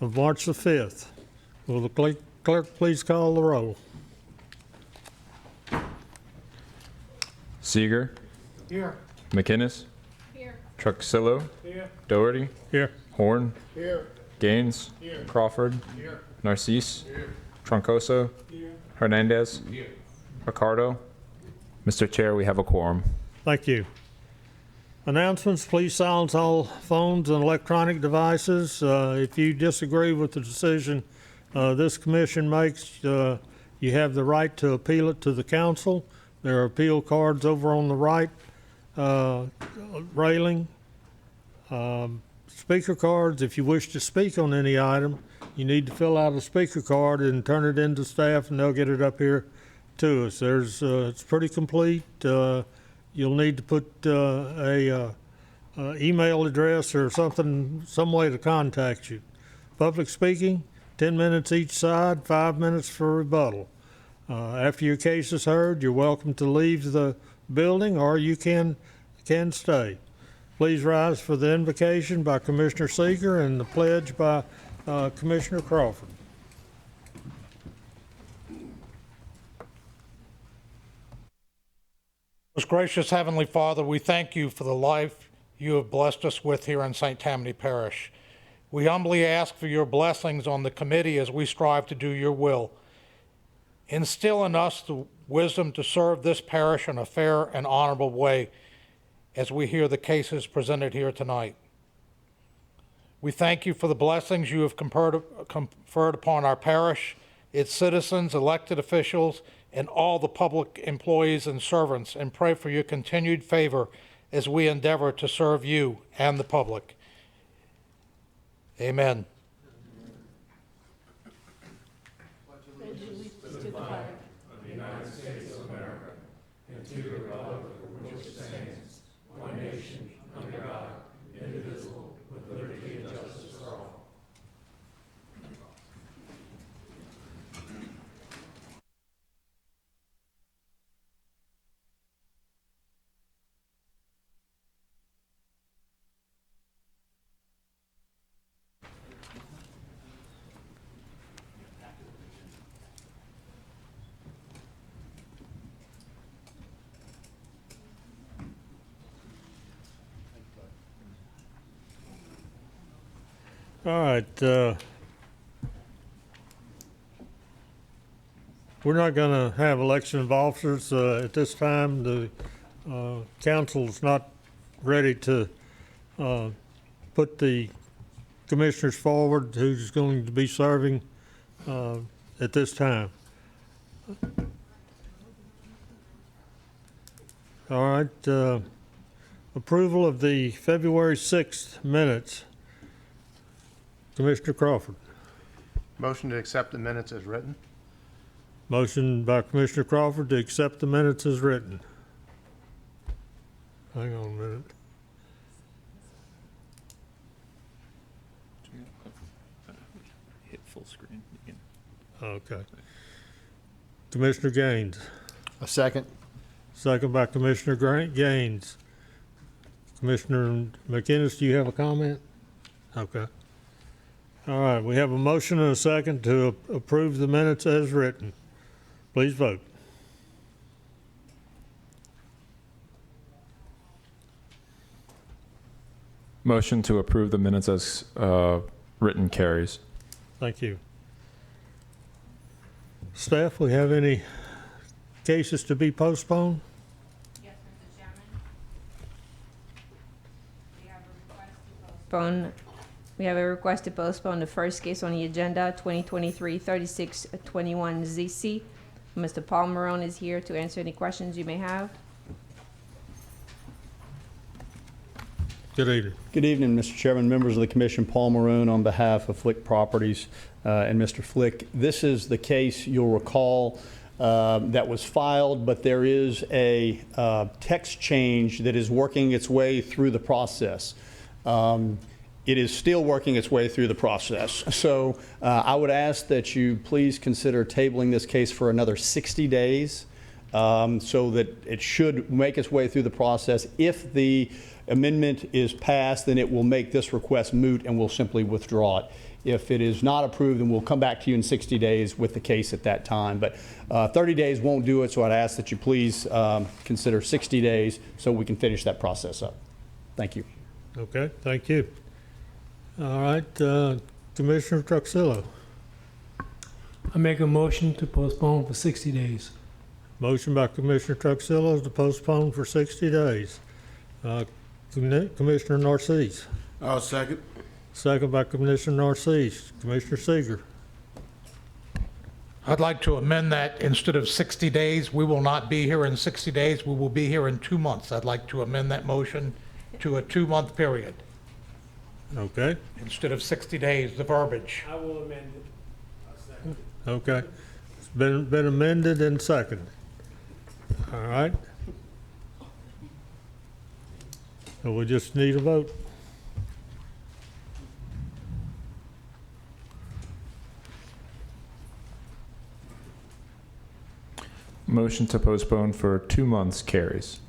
of March the 5th. Will the clerk please call the roll? Seeger. Here. McInnes. Here. Truxillo. Here. Doherty. Here. Horn. Here. Gaines. Here. Crawford. Here. Narcisse. Here. Troncoso. Here. Hernandez. Here. Ricardo. Mr. Chair, we have a quorum. Thank you. Announcements, please silence all phones and electronic devices. If you disagree with the decision this commission makes, you have the right to appeal it to the council. There are appeal cards over on the right railing. Speaker cards, if you wish to speak on any item, you need to fill out a speaker card and turn it in to staff, and they'll get it up here to us. It's pretty complete. You'll need to put a email address or something, some way to contact you. Public speaking, 10 minutes each side, 5 minutes for rebuttal. After your case is heard, you're welcome to leave the building, or you can stay. Please rise for the invocation by Commissioner Seeger and the pledge by Commissioner Crawford. Most gracious Heavenly Father, we thank you for the life you have blessed us with here in St. Tammany Parish. We humbly ask for your blessings on the committee as we strive to do your will. Instill in us the wisdom to serve this parish in a fair and honorable way as we hear the cases presented here tonight. We thank you for the blessings you have conferred upon our parish, its citizens, elected officials, and all the public employees and servants, and pray for your continued favor as we endeavor to serve you and the public. Amen. All right. We're not going to have election of officers at this time. The council is not ready to put the commissioners forward who's going to be serving at this time. All right. Approval of the February 6th minutes. Commissioner Crawford. Motion to accept the minutes as written. Motion by Commissioner Crawford to accept the minutes as written. Hang on a minute. Hit full screen. Okay. Commissioner Gaines. A second. Second by Commissioner Gaines. Commissioner McInnes, do you have a comment? Okay. All right, we have a motion and a second to approve the minutes as written. Please vote. Motion to approve the minutes as written carries. Thank you. Staff, we have any cases to be postponed? Yes, Mr. Chairman. We have a request to postpone. We have a request to postpone the first case on the agenda, 2023-3621 ZC. Mr. Paul Marone is here to answer any questions you may have. Good evening. Good evening, Mr. Chairman, members of the commission. Paul Marone on behalf of Flick Properties and Mr. Flick. This is the case you'll recall that was filed, but there is a text change that is working its way through the process. It is still working its way through the process. So I would ask that you please consider tabling this case for another 60 days so that it should make its way through the process. If the amendment is passed, then it will make this request moot and we'll simply withdraw it. If it is not approved, then we'll come back to you in 60 days with the case at that time. But 30 days won't do it, so I'd ask that you please consider 60 days so we can finish that process up. Thank you. Okay, thank you. All right, Commissioner Truxillo. I make a motion to postpone for 60 days. Motion by Commissioner Truxillo to postpone for 60 days. Commissioner Narcisse. I'll second. Second by Commissioner Narcisse. Commissioner Seeger. I'd like to amend that. Instead of 60 days, we will not be here in 60 days. We will be here in 2 months. I'd like to amend that motion to a 2-month period. Okay, Instead of 60 days, the verbiage. I will amend it. okay. It's been amended and seconded. All right. So we just need a vote. Motion to postpone for 2 months carries.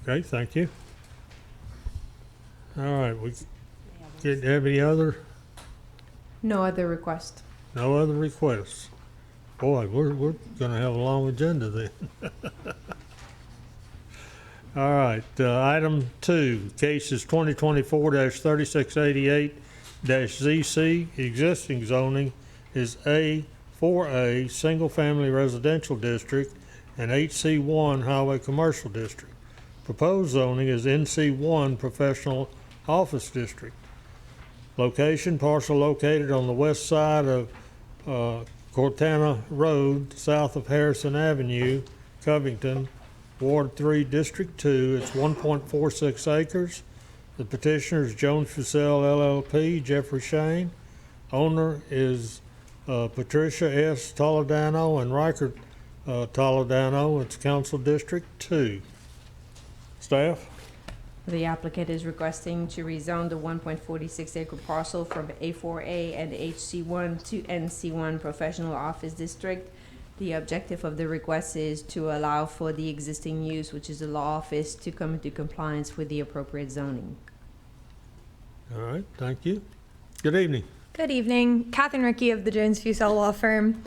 Okay, thank you. All right, we have any other, No other request. no other requests? Boy, we're gonna have a long agenda then. All right, item 2, cases 2024-3688-ZC, existing zoning is A4A, single-family residential district, and HC1, highway commercial district. Proposed zoning is NC1, professional office district. Location, parcel located on the west side of Cortana Road, south of Harrison Avenue, Covington, Ward 3, District 2. It's 1.46 acres. The petitioner is Jones Fussell LLP, Jeffrey Shane. Owner is Patricia S. Toledano and Reichert Toledano. It's Council District 2. Staff? The applicant is requesting to rezone the 1.46 acre parcel from A4A and HC1 to NC1 Professional Office District. The objective of the request is to allow for the existing use, which is the law office, to come into compliance with the appropriate zoning. All right, thank you. Good evening. Good evening. Katherine Rickey of the Jones Fussell Law Firm.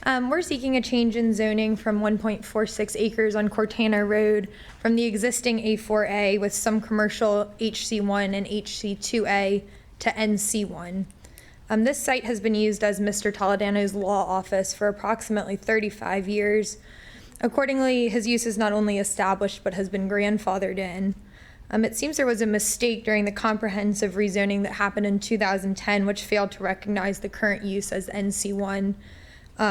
We're seeking a change in zoning from 1.46 acres on Cortana Road from the existing A4A with some commercial HC1 and HC2A to NC1. This site has been used as Mr. Toledano's law office for approximately 35 years. Accordingly, his use is not only established but has been grandfathered in. It seems there was a mistake during the comprehensive rezoning that happened in 2010, which failed to recognize the current use as NC1.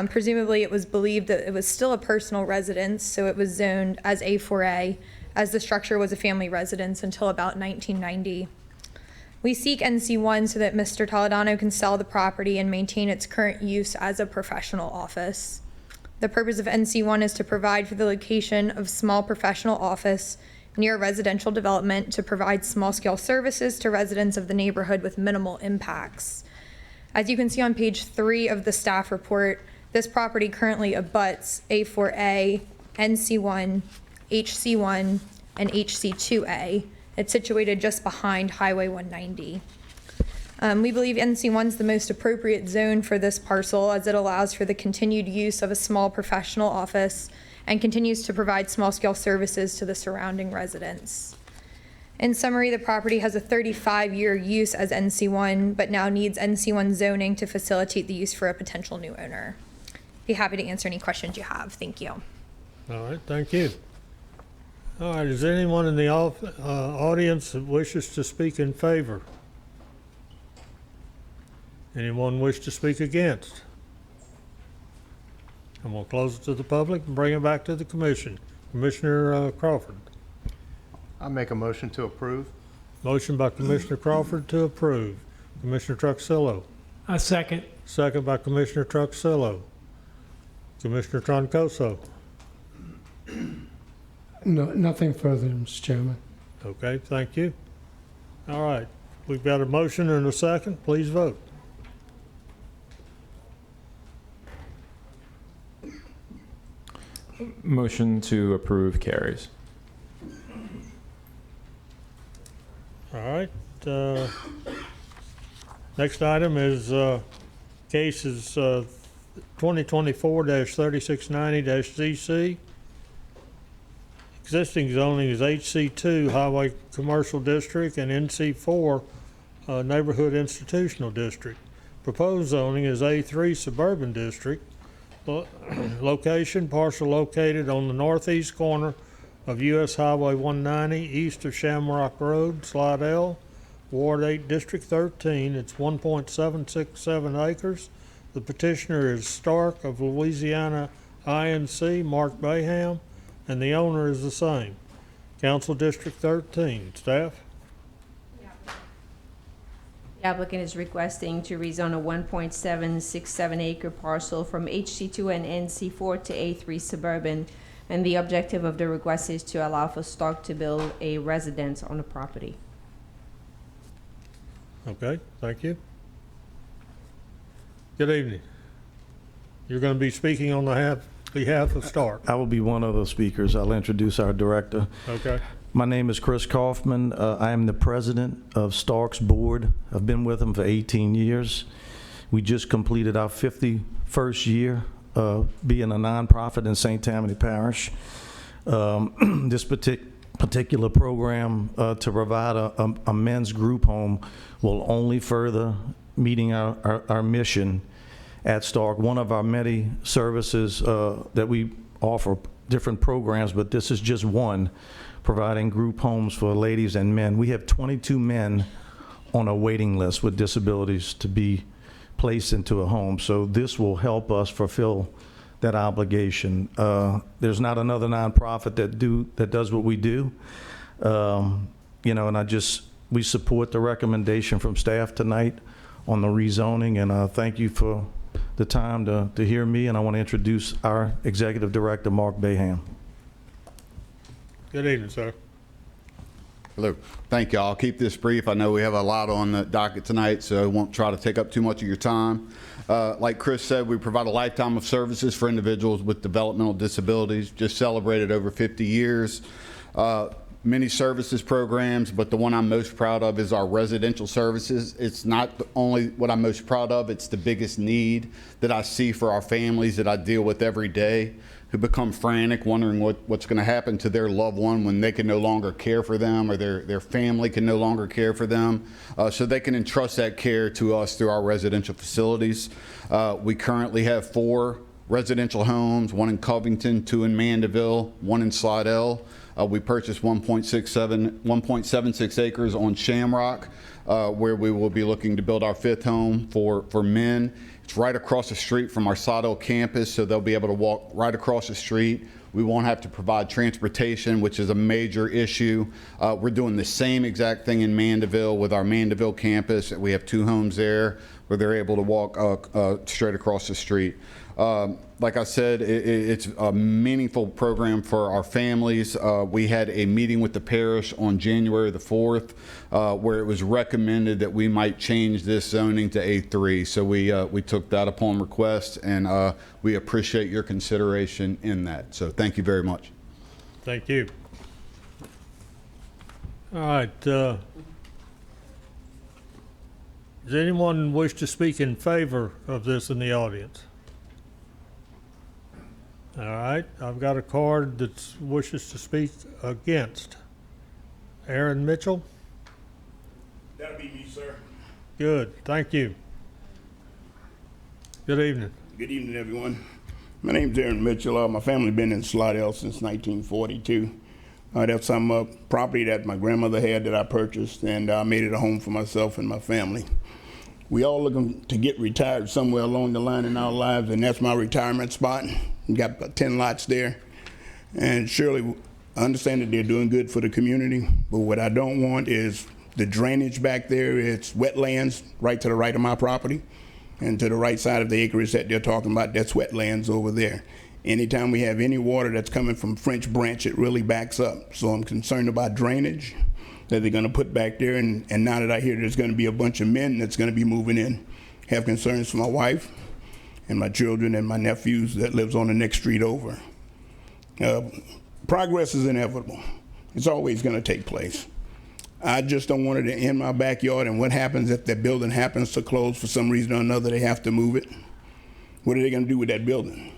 Presumably, it was believed that it was still a personal residence, so it was zoned as A4A, as the structure was a family residence until about 1990. We seek NC1 so that Mr. Toledano can sell the property and maintain its current use as a professional office. The purpose of NC1 is to provide for the location of small professional office near residential development to provide small-scale services to residents of the neighborhood with minimal impacts. As you can see on page 3 of the staff report, this property currently abuts A4A, NC1, HC1, and HC2A. It's situated just behind Highway 190. We believe NC1 is the most appropriate zone for this parcel as it allows for the continued use of a small professional office and continues to provide small-scale services to the surrounding residents. In summary, the property has a 35-year use as NC1, but now needs NC1 zoning to facilitate the use for a potential new owner. Be happy to answer any questions you have. Thank you. All right, thank you. All right, is there anyone in the audience that wishes to speak in favor? Anyone wish to speak against? And we'll close it to the public and bring it back to the commission. Commissioner Crawford. I make a motion to approve. Motion by Commissioner Crawford to approve. Commissioner Truxillo. I second. Second by Commissioner Truxillo. Commissioner Troncoso. No, nothing further, Mr. Chairman. Okay, thank you. All right, we've got a motion and a second. Please vote. Motion to approve carries. All right, Next item is cases 2024-3690-ZC. Existing zoning is HC2 Highway Commercial District and NC4 Neighborhood Institutional District. Proposed zoning is A3 Suburban District. Location, parcel located on the northeast corner of US Highway 190, east of Shamrock Road, Slidell, Ward 8, District 13. It's 1.767 acres. The petitioner is Stark of Louisiana INC, Mark Bayham, and the owner is the same. Council District 13. Staff? The applicant is requesting to rezone a 1.767 acre parcel from HC2 and NC4 to A3 Suburban, and the objective of the request is to allow for Stark to build a residence on the property. Okay, thank you. Good evening. You're going to be speaking on behalf of Stark. I will be one of the speakers. I'll introduce our director. Okay. My name is Chris Kaufman. I am the president of Stark's board. I've been with them for 18 years. We just completed our 51st year being a nonprofit in St. Tammany Parish. This particular program to provide a men's group home will only further meeting our mission at Stark. One of our many services that we offer different programs, but this is just one, providing group homes for ladies and men. We have 22 men on a waiting list with disabilities to be placed into a home. So this will help us fulfill that obligation. There's not another nonprofit that does what we do. And we support the recommendation from staff tonight on the rezoning, and thank you for the time to hear me, and I want to introduce our Executive Director, Mark Bayham. Good evening, sir. Hello. Thank you. I'll keep this brief. I know we have a lot on the docket tonight, so I won't try to take up too much of your time. Like Chris said, we provide a lifetime of services for individuals with developmental disabilities. Just celebrated over 50 years. Many services programs, but the one I'm most proud of is our residential services. It's not only what I'm most proud of, it's the biggest need that I see for our families that I deal with every day, who become frantic, wondering what's going to happen to their loved one when they can no longer care for them, or their family can no longer care for them, so they can entrust that care to us through our residential facilities. We currently have 4 residential homes, 1 in Covington, 2 in Mandeville, 1 in Slidell. We purchased 1.76 acres on Shamrock, where we will be looking to build our 5th home for men. It's right across the street from our Slidell campus, so they'll be able to walk right across the street. We won't have to provide transportation, which is a major issue. We're doing the same exact thing in Mandeville with our Mandeville campus. We have 2 homes there where they're able to walk straight across the street. Like I said, it's a meaningful program for our families. We had a meeting with the parish on January the 4th where it was recommended that we might change this zoning to A3. So we took that upon request, and we appreciate your consideration in that. So thank you very much. Thank you. All right. Does anyone wish to speak in favor of this in the audience? All right, I've got a card that wishes to speak against. Aaron Mitchell? That'll be me, sir. Good, thank you. Good evening. Good evening, everyone. My name's Aaron Mitchell. My family been in Slidell since 1942. That's some property that my grandmother had that I purchased, and I made it a home for myself and my family. We all looking to get retired somewhere along the line in our lives, and that's my retirement spot. We got about 10 lots there, and surely I understand that they're doing good for the community, but what I don't want is the drainage back there. It's wetlands right to the right of my property, and to the right side of the acreage that they're talking about, that's wetlands over there. Anytime we have any water that's coming from French Branch, it really backs up. So I'm concerned about drainage that they're going to put back there, and now that I hear there's going to be a bunch of men that's going to be moving in, have concerns for my wife and my children and my nephews that lives on the next street over. Progress is inevitable. It's always going to take place. I just don't want it in my backyard, and what happens if that building happens to close for some reason or another, they have to move it? What are they gonna do with that building?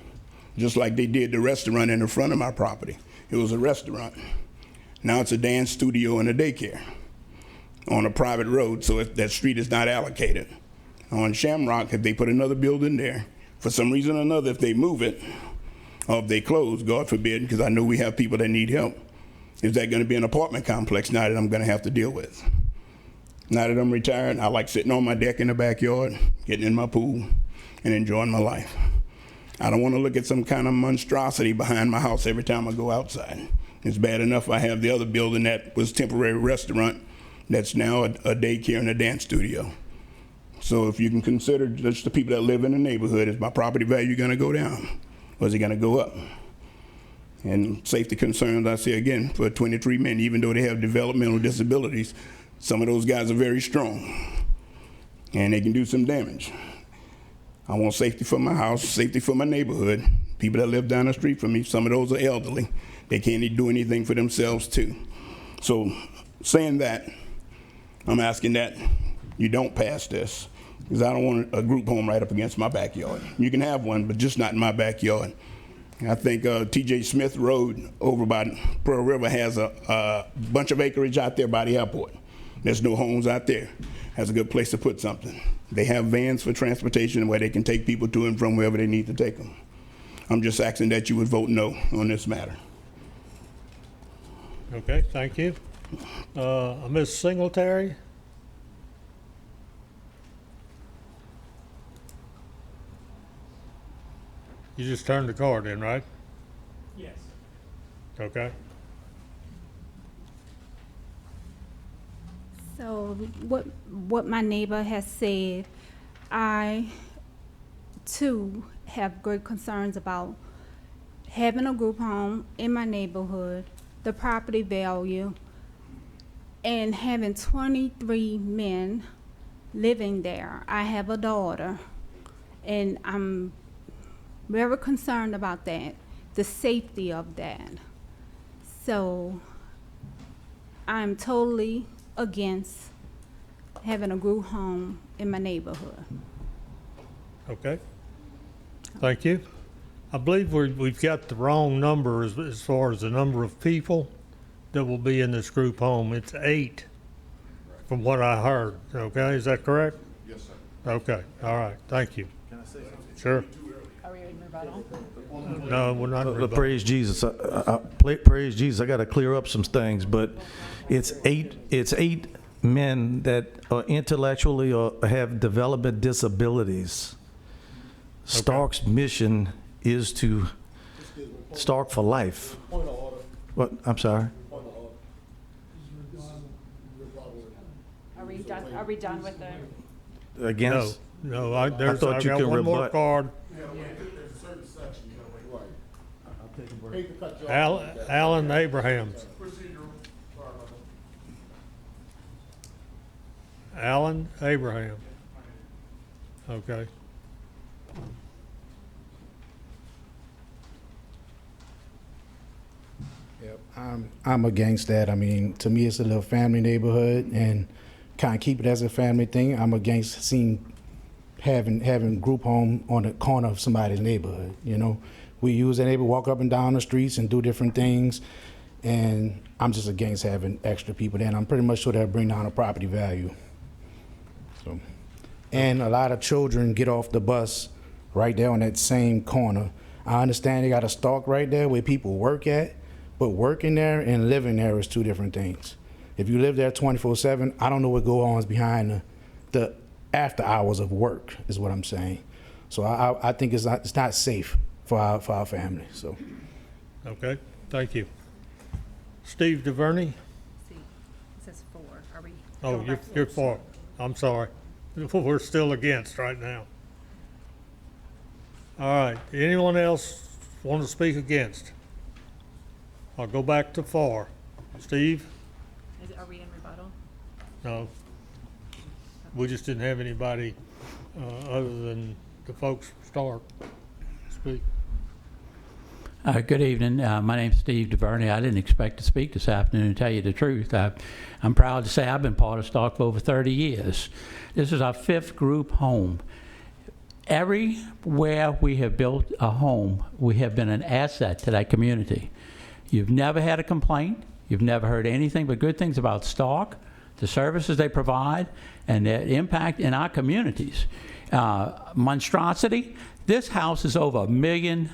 Just like they did the restaurant in the front of my property. It was a restaurant. Now it's a dance studio and a daycare on a private road, so that street is not allocated. On Shamrock, if they put another building there, for some reason or another, if they move it, or if they close, God forbid, because I know we have people that need help, is that gonna be an apartment complex now that I'm gonna have to deal with? Now that I'm retired, I like sitting on my deck in the backyard, getting in my pool, and enjoying my life. I don't wanna look at some kind of monstrosity behind my house every time I go outside. It's bad enough I have the other building that was temporary restaurant that's now a daycare and a dance studio. So if you can consider just the people that live in the neighborhood, is my property value gonna go down? Or is it gonna go up? And safety concerns, I say again, for 23 men, even though they have developmental disabilities, some of those guys are very strong and they can do some damage. I want safety for my house, safety for my neighborhood. People that live down the street from me, some of those are elderly. They can't do anything for themselves too. So saying that, I'm asking that you don't pass this, because I don't want a group home right up against my backyard. You can have one, but just not in my backyard. I think T.J. Smith Road over by Pearl River has a bunch of acreage out there by the airport. There's no homes out there. That's a good place to put something. They have vans for transportation where they can take people to and from wherever they need to take them. I'm just asking that you would vote no on this matter. Okay, thank you. Ms. Singletary? You just turned the card in, right? Yes. Okay. So what my neighbor has said, I too have great concerns about having a group home in my neighborhood, the property value, and having 23 men living there. I have a daughter, and I'm very concerned about that, the safety of that. So I'm totally against having a group home in my neighborhood. Okay. Thank you. I believe we've got the wrong number as far as the number of people that will be in this group home. It's 8, from what I heard. Okay, is that correct? Yes, sir. Okay, all right, thank you. Can I say something? Sure. Are we in rebuttal? No, we're not. in rebuttal. Praise Jesus. Praise Jesus. I got to clear up some things, but it's eight men that are intellectually or have development disabilities. Stark's mission is to Stark for life. Point of order. What? I'm sorry. Point of order. Are we done with the? Against? No, I've got you could one more rebut. card. There's a certain section, you know, right. I'll take a break. Hate to cut you off. Alan Abrahams. Procedural. Sorry about that. Alan Abraham. Okay. Yep, I'm against that. I mean, to me, it's a little family neighborhood, and kind of keep it as a family thing. I'm against seeing having group home on the corner of somebody's neighborhood. You know, we use that neighborhood, walk up and down the streets and do different things, and I'm just against having extra people there. And I'm pretty much sure that'll bring down the property value. So, and a lot of children get off the bus right there on that same corner. I understand they got a Stark right there where people work at, but working there and living there is two different things. If you live there 24/7, I don't know what goes on behind the after hours of work, is what I'm saying. So I think it's not safe for our family. So. Okay, thank you. Steve DeVerney? See, it says 4. Are we? Oh, you're for. I'm sorry. We're still against right now. All right, anyone else want to speak against? I'll go back to 4. Steve? Are we in rebuttal? No. We just didn't have anybody other than the folks from Stark speak. Good evening. My name's Steve DeVerney. I didn't expect to speak this afternoon, to tell you the truth. I'm proud to say I've been part of Stark for over 30 years. This is our 5th group home. Everywhere we have built a home, we have been an asset to that community. You've never had a complaint. You've never heard anything but good things about Stark, the services they provide, and their impact in our communities. Monstrosity, this house is over $1 million.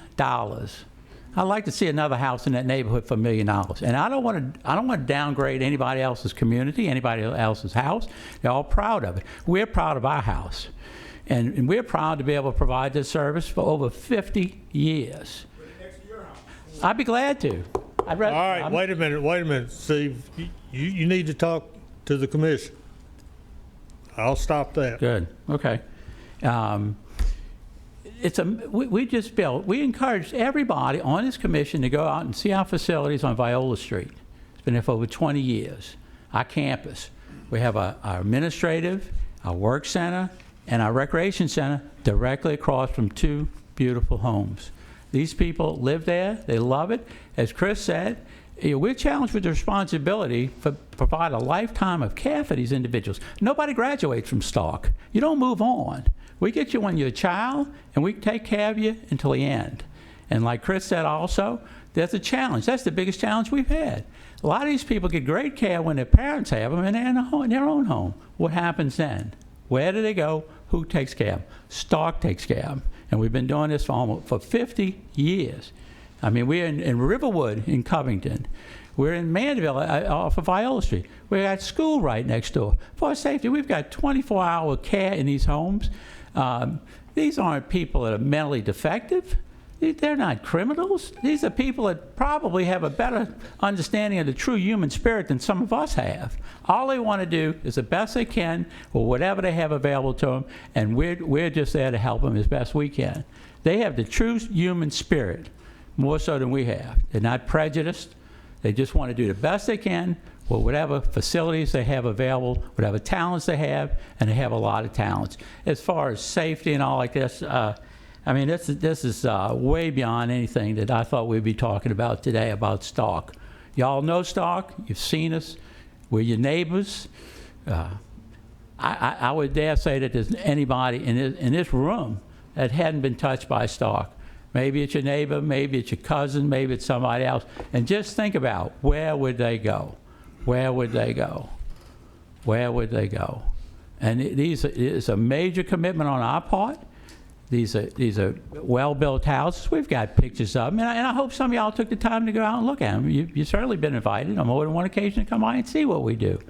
I'd like to see another house in that neighborhood for $1 million. And I don't want to downgrade anybody else's community, anybody else's house. They're all proud of it. We're proud of our house. And we're proud to be able to provide this service for over 50 years. I'd be glad to. All right, wait a minute, Steve. You need to talk to the commission. I'll stop that. Good, okay. We encourage everybody on this commission to go out and see our facilities on Viola Street. It's been there for over 20 years. Our campus. We have our administrative, our work center, and our recreation center directly across from 2 beautiful homes. These people live there. They love it. As Chris said, we're challenged with the responsibility to provide a lifetime of care for these individuals. Nobody graduates from Stark. You don't move on. We get you when you're a child, and we take care of you until the end. And like Chris said also, there's a challenge. That's the biggest challenge we've had. A lot of these people get great care when their parents have them and they're in their own home. What happens then? Where do they go? Who takes care of them? Stark takes care of them. And we've been doing this for 50 years. I mean, we're in Riverwood in Covington. We're in Mandeville off of Viola Street. We got school right next door. For safety, we've got 24-hour care in these homes. These aren't people that are mentally defective. They're not criminals. These are people that probably have a better understanding of the true human spirit than some of us have. All they want to do is the best they can with whatever they have available to them, and we're just there to help them as best we can. They have the true human spirit, more so than we have. They're not prejudiced. They just want to do the best they can with whatever facilities they have available, whatever talents they have, and they have a lot of talents. As far as safety and all like this, I mean, this is way beyond anything that I thought we'd be talking about today about Stark. Y'all know Stark. You've seen us. We're your neighbors. I would dare say that there's anybody in this room that hadn't been touched by Stark. Maybe it's your neighbor, maybe it's your cousin, maybe it's somebody else. And just think about, where would they go? Where would they go? Where would they go? And it's a major commitment on our part. These are well-built houses. We've got pictures of them, and I hope some of y'all took the time to go out and look at them. You've certainly been invited on more than one occasion to come by and see what we do,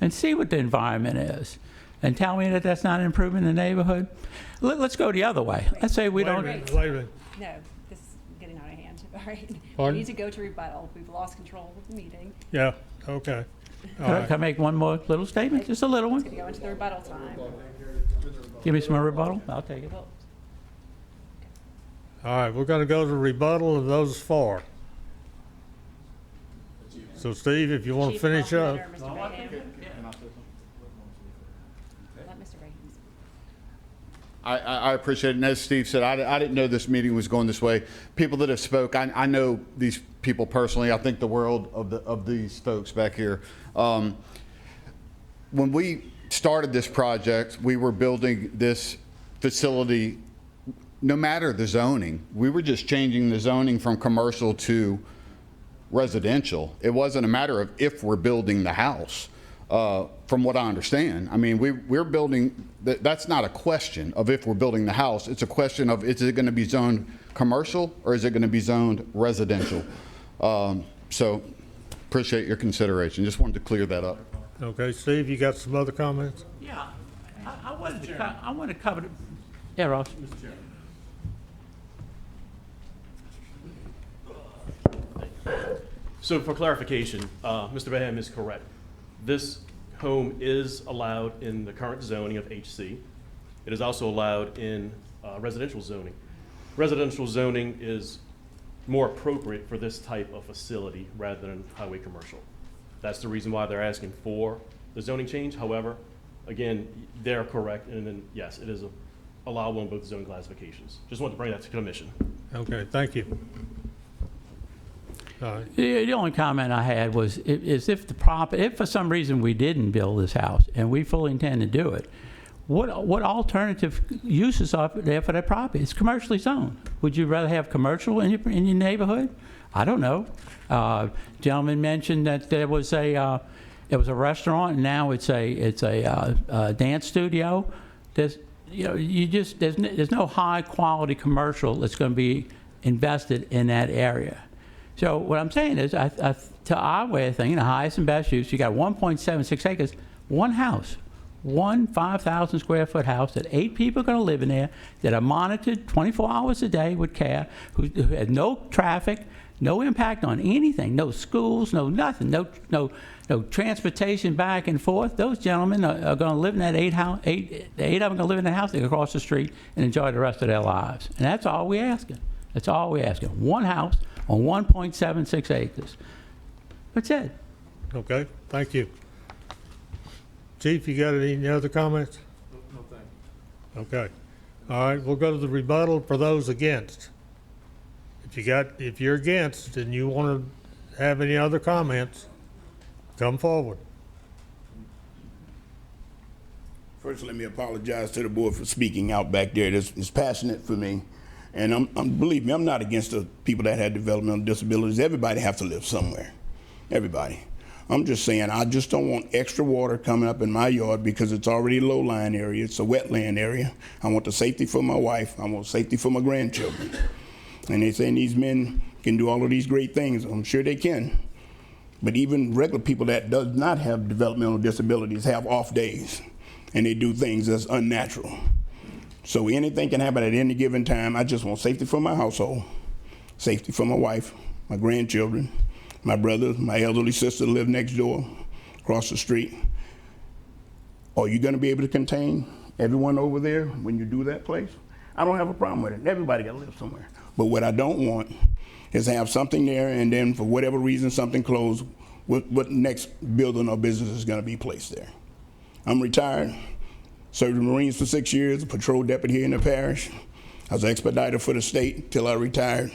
and see what the environment is, and tell me that that's not an improvement in the neighborhood. Let's go the other way. Let's say we don't. Wait a minute. No, this is getting out of hand. All right. Pardon? We need to go to rebuttal. We've lost control of the meeting. Yeah, okay. All Can right. I make one more little statement? Just a little It's one. going to go into the rebuttal time. Give me some rebuttal. I'll take it. All right, we're going to go to rebuttal of those 4. So, Steve, if you want to Chief finish Hoffman up. or Mr. Raham? Let Mr. Raham speak. I appreciate it. And as Steve said, I didn't know this meeting was going this way. People that have spoke, I know these people personally. I think the world of these folks back here. When we started this project, we were building this facility no matter the zoning. We were just changing the zoning from commercial to residential. It wasn't a matter of if we're building the house, from what I understand. I mean, we're building, that's not a question of if we're building the house. It's a question of, is it going to be zoned commercial or is it going to be zoned residential? So appreciate your consideration. Just wanted to clear that up. Okay, Steve, you got some other comments? Yeah, I wanted to cover it. Yeah, Ross. Mr. Chairman. So for clarification, Mr. Baham is correct. This home is allowed in the current zoning of HC. It is also allowed in residential zoning. Residential zoning is more appropriate for this type of facility rather than highway commercial. That's the reason why they're asking for the zoning change. However, again, they're correct, and then yes, it is allowable in both zoning classifications. Just want to bring that to the commission. Okay, thank you. All right. The only comment I had was, is if for some reason we didn't build this house, and we fully intend to do it, what alternative uses are there for that property? It's commercially zoned. Would you rather have commercial in your neighborhood? I don't know. Gentleman mentioned that there was a restaurant, and now it's a dance studio. There's no high quality commercial that's going to be invested in that area. So what I'm saying is, to our way of thinking, the highest and best use, you got 1.76 acres, one house, one 5,000 square foot house that 8 people are going to live in there, that are monitored 24 hours a day with care, who has no traffic, no impact on anything, no schools, no nothing, no transportation back and forth. Those gentlemen are going to live in that the 8 of them are going to live in that house. They can cross the street and enjoy the rest of their lives. And that's all we're asking. That's all we're asking. One house on 1.76 acres. That's it. Okay, thank you. Chief, you got any other comments? No, thank you. Okay. All right, we'll go to the rebuttal for those against. If you're against and you want to have any other comments, come forward. First, let me apologize to the board for speaking out back there. It's passionate for me. And believe me, I'm not against the people that have developmental disabilities. Everybody has to live somewhere. Everybody. I'm just saying, I just don't want extra water coming up in my yard because it's already a low-lying area. It's a wetland area. I want the safety for my wife. I want safety for my grandchildren. And they're saying these men can do all of these great things. I'm sure they can. But even regular people that does not have developmental disabilities have off days. And they do things that's unnatural. So anything can happen at any given time. I just want safety for my household, safety for my wife, my grandchildren, my brothers, my elderly sister live next door, across the street. Are you going to be able to contain everyone over there when you do that place? I don't have a problem with it. Everybody got to live somewhere. But what I don't want is to have something there and then for whatever reason something closed, what next building or business is going to be placed there. I'm retired. Served in the Marines for 6 years, a patrol deputy here in the parish. I was an expediter for the state until I retired.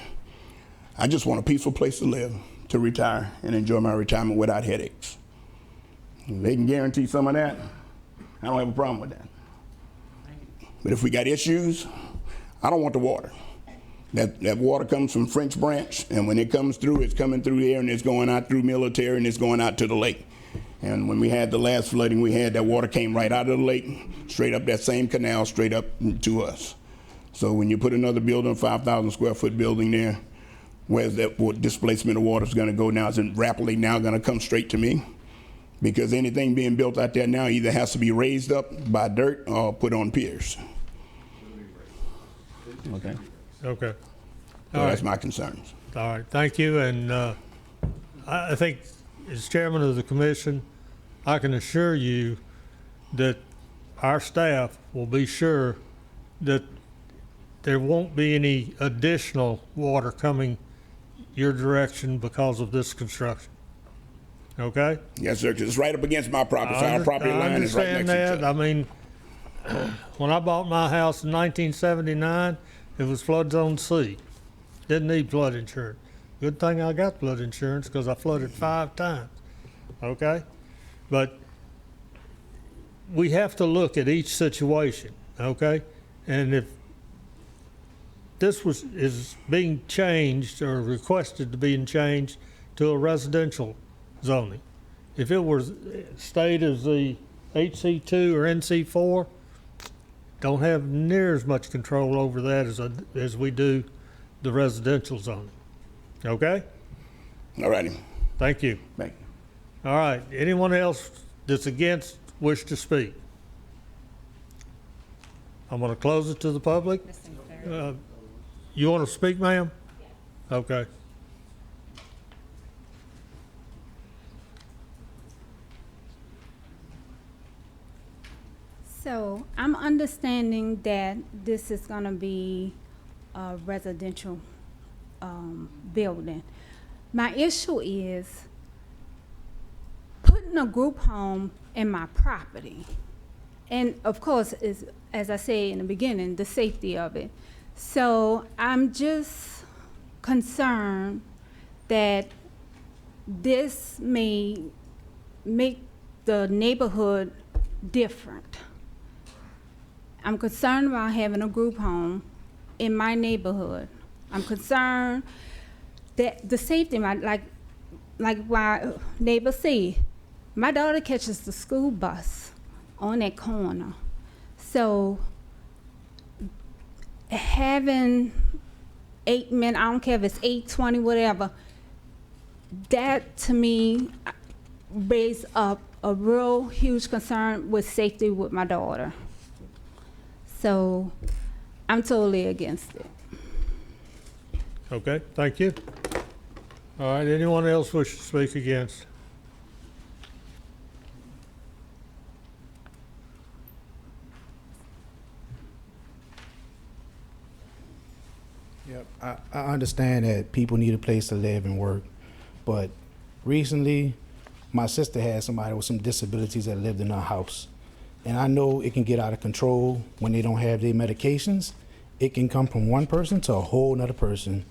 I just want a peaceful place to live, to retire, and enjoy my retirement without headaches. If they can guarantee some of that, I don't have a problem with that. But if we got issues, I don't want the water. That water comes from French Branch, and when it comes through, it's coming through here, and it's going out through military, and it's going out to the lake. And when we had the last flooding we had, that water came right out of the lake, straight up that same canal, straight up to us. So when you put another building, 5,000 square foot building there, where's that displacement of water is going to go now? Is it rapidly now going to come straight to me? Because anything being built out there now either has to be raised up by dirt or put on piers. Okay. Okay. So that's my concerns. All right, thank you. And I think as chairman of the commission, I can assure you that our staff will be sure that there won't be any additional water coming your direction because of this construction. Okay? Yes, sir, because it's right up against my property. So our property line is right next to each other. I mean, when I bought my house in 1979, it was flood zone C. Didn't need flood insurance. Good thing I got flood insurance because I flooded 5 times. Okay? But we have to look at each situation. Okay? And if this is being changed or requested to be changed to a residential zoning, if it were stayed as the HC2 or NC4, don't have near as much control over that as we do the residential zoning. Okay? All righty. Thank you. Thank you. All right. Anyone else that's against wish to speak? I'm going to close it to the public. You want to speak, ma'am? Okay. So I'm understanding that this is going to be a residential building. My issue is putting a group home in my property. And of course, is, as I said in the beginning, the safety of it. So I'm just concerned that this may make the neighborhood different. I'm concerned about having a group home in my neighborhood. I'm concerned that the safety, like my neighbor said, my daughter catches the school bus on that corner. So having 8 men, I don't care if it's 8, 20, whatever, that to me raised up a real huge concern with safety with my daughter. So I'm totally against it. Okay, thank you. All right, anyone else wish to speak against? Yep, I understand that people need a place to live and work, but recently, my sister had somebody with some disabilities that lived in her house. And I know it can get out of control when they don't have their medications. It can come from one person to a whole nother person,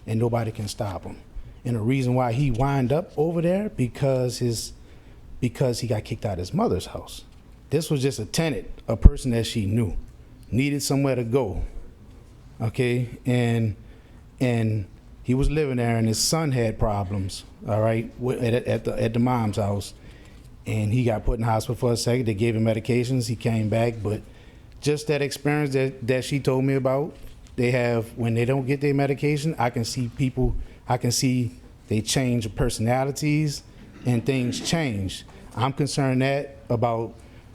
and nobody can stop them. And the reason why he wind up over there because he got kicked out of his mother's house. This was just a tenant, a person that she knew, needed somewhere to go. Okay, and he was living there, and his son had problems. All right, at the mom's house, and he got put in the hospital for a second. They gave him medications. He came back, but just that experience that she told me about, they have when they don't get their medication. I can see people. I can see they change personalities, and things change. I'm concerned about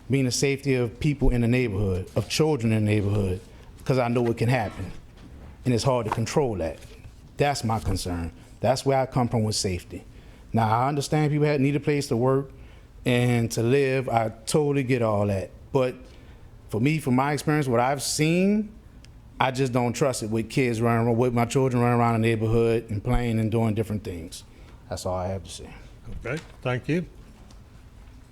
being the safety of people in the neighborhood, of children in the neighborhood, because I know it can happen, and it's hard to control that. That's my concern. That's where I come from with safety. Now, I understand people need a place to work and to live. I totally get all that. But for me, from my experience, what I've seen, I just don't trust it with kids running around, with my children running around the neighborhood and playing and doing different things. That's all I have to say. Okay, thank you.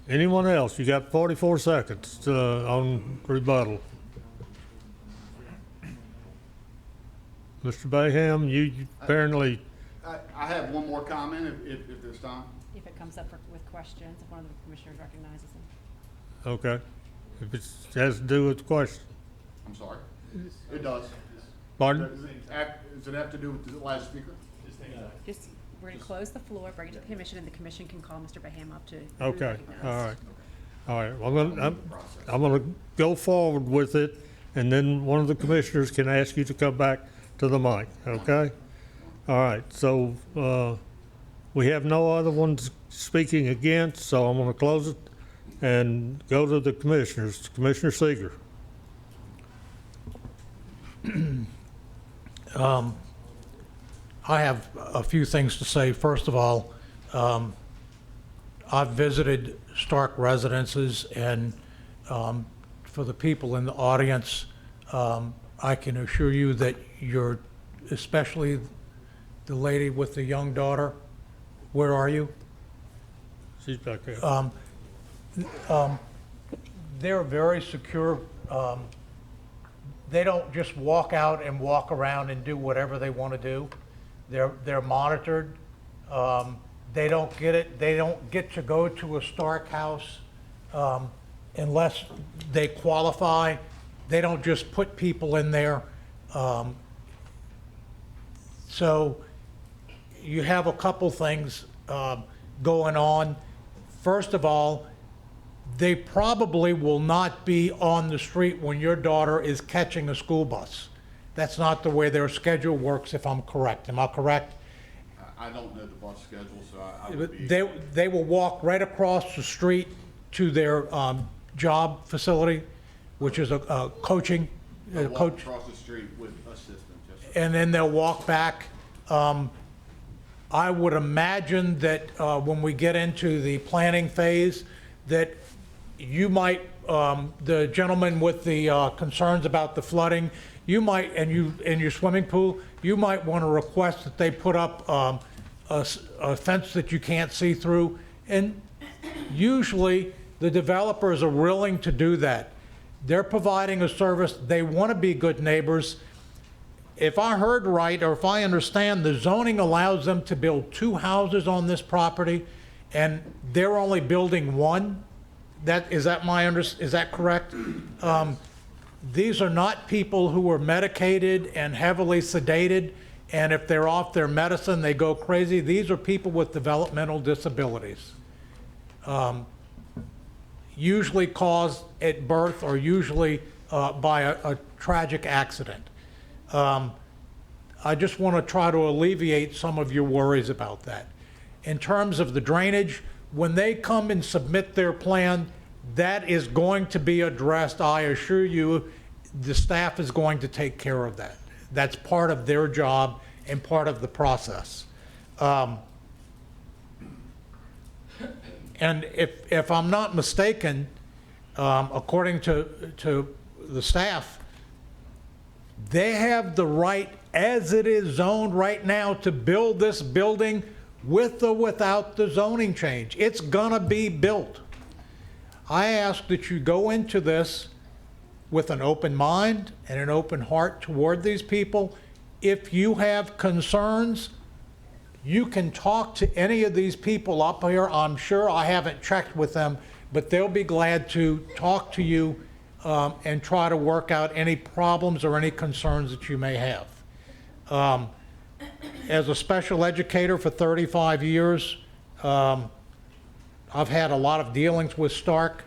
Anyone else? You got 44 seconds on rebuttal. Mr. Bayham, you apparently... I have one more comment if there's time. If it comes up with questions, if one of the commissioners recognizes them. Okay. If it has to do with the question. I'm sorry. It does. Pardon? Does it have to do with the last speaker? Just, we're going to close the floor, bring it to the commission, and the commission can call Mr. Baham up to Okay, recognize. all right. All right, well, I'm gonna go forward with it, and then one of the commissioners can ask you to come back to the mic, okay? All right, so, we have no other ones speaking against, so I'm gonna close it and go to the commissioners. Commissioner Seeger. I have a few things to say. First of all, I've visited Stark residences, and for the people in the audience, I can assure you that you're, especially the lady with the young daughter, where are you? She's back there. They're very secure. They don't just walk out and walk around and do whatever they want to do. They're monitored. They don't get to go to a Stark house unless they qualify. They don't just put people in there. So you have a couple things going on. First of all, they probably will not be on the street when your daughter is catching a school bus. That's not the way their schedule works, if I'm correct. Am I correct? I don't know the bus schedule, so I would be... They will walk right across the street to their job facility, which is a coaching They'll walk coach, across the street with assistance, yes, sir. and then they'll walk back. I would imagine that when we get into the planning phase, that you might, the gentleman with the concerns about the flooding, you might, and you in your swimming pool, you might want to request that they put up a fence that you can't see through. And usually the developers are willing to do that. They're providing a service. They want to be good neighbors. if I heard right, or if I understand, the zoning allows them to build 2 houses on this property, and they're only building 1? Is that correct? These are not people who are medicated and heavily sedated, and if they're off their medicine, they go crazy. These are people with developmental disabilities, usually caused at birth or usually by a tragic accident. I just want to try to alleviate some of your worries about that. In terms of the drainage, when they come and submit their plan, that is going to be addressed. I assure you, the staff is going to take care of that. That's part of their job and part of the process. And if I'm not mistaken, according to the staff, they have the right, as it is zoned right now, to build this building with or without the zoning change. It's gonna be built. I ask that you go into this with an open mind and an open heart toward these people. If you have concerns, you can talk to any of these people up here. I'm sure, I haven't checked with them, but they'll be glad to talk to you and try to work out any problems or any concerns that you may have. As a special educator for 35 years, I've had a lot of dealings with Stark,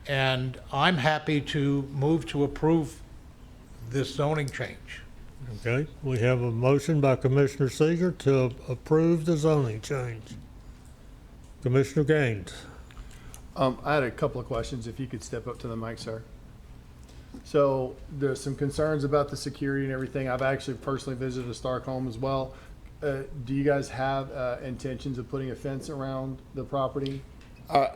and I'm happy to move to approve this zoning change. Okay, we have a motion by Commissioner Seeger to approve the zoning change. Commissioner Gaines. I had a couple of questions, if you could step up to the mic, sir. So there's some concerns about the security and everything. I've actually personally visited a Stark home as well. Do you guys have intentions of putting a fence around the property?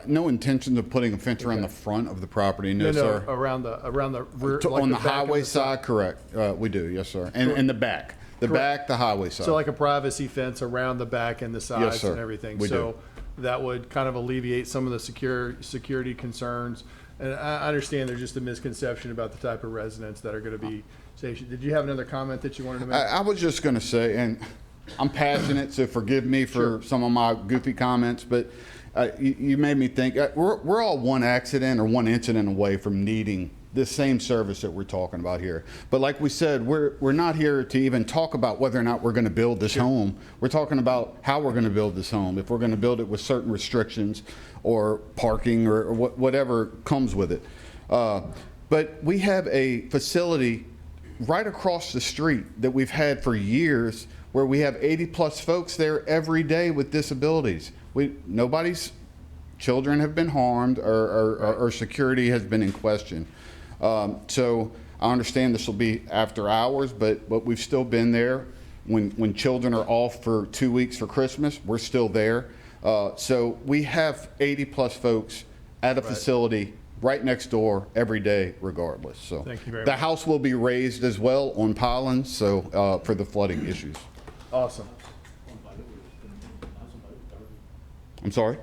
No intention of putting a fence around the front of the property, no, sir. Around the rear, like on the back of highway side, correct. We do, yes, sir. And the back. The back, the highway side. So like a privacy fence around the back and the sides sir. and everything. We So do. that would kind of alleviate some of the security concerns. And I understand there's just a misconception about the type of residents that are going to be stationed. Did you have another comment that you wanted to make? I was just going to say, and I'm passionate, so forgive me for some of my goofy comments, but you made me think, we're all one accident or one incident away from needing this same service that we're talking about here. But like we said, we're not here to even talk about whether or not we're going to build this home. We're talking about how we're going to build this home, if we're going to build it with certain restrictions or parking or whatever comes with it. But we have a facility right across the street that we've had for years where we have 80+ folks there every day with disabilities. Nobody's children have been harmed or security has been in question. So I understand this will be after hours, but we've still been there. When children are off for 2 weeks for Christmas, we're still there. So we have 80+ folks at a facility right next door every day regardless. So Thank you very the much. house will be raised as well on pylons, so for the flooding issues. Awesome. I'm sorry?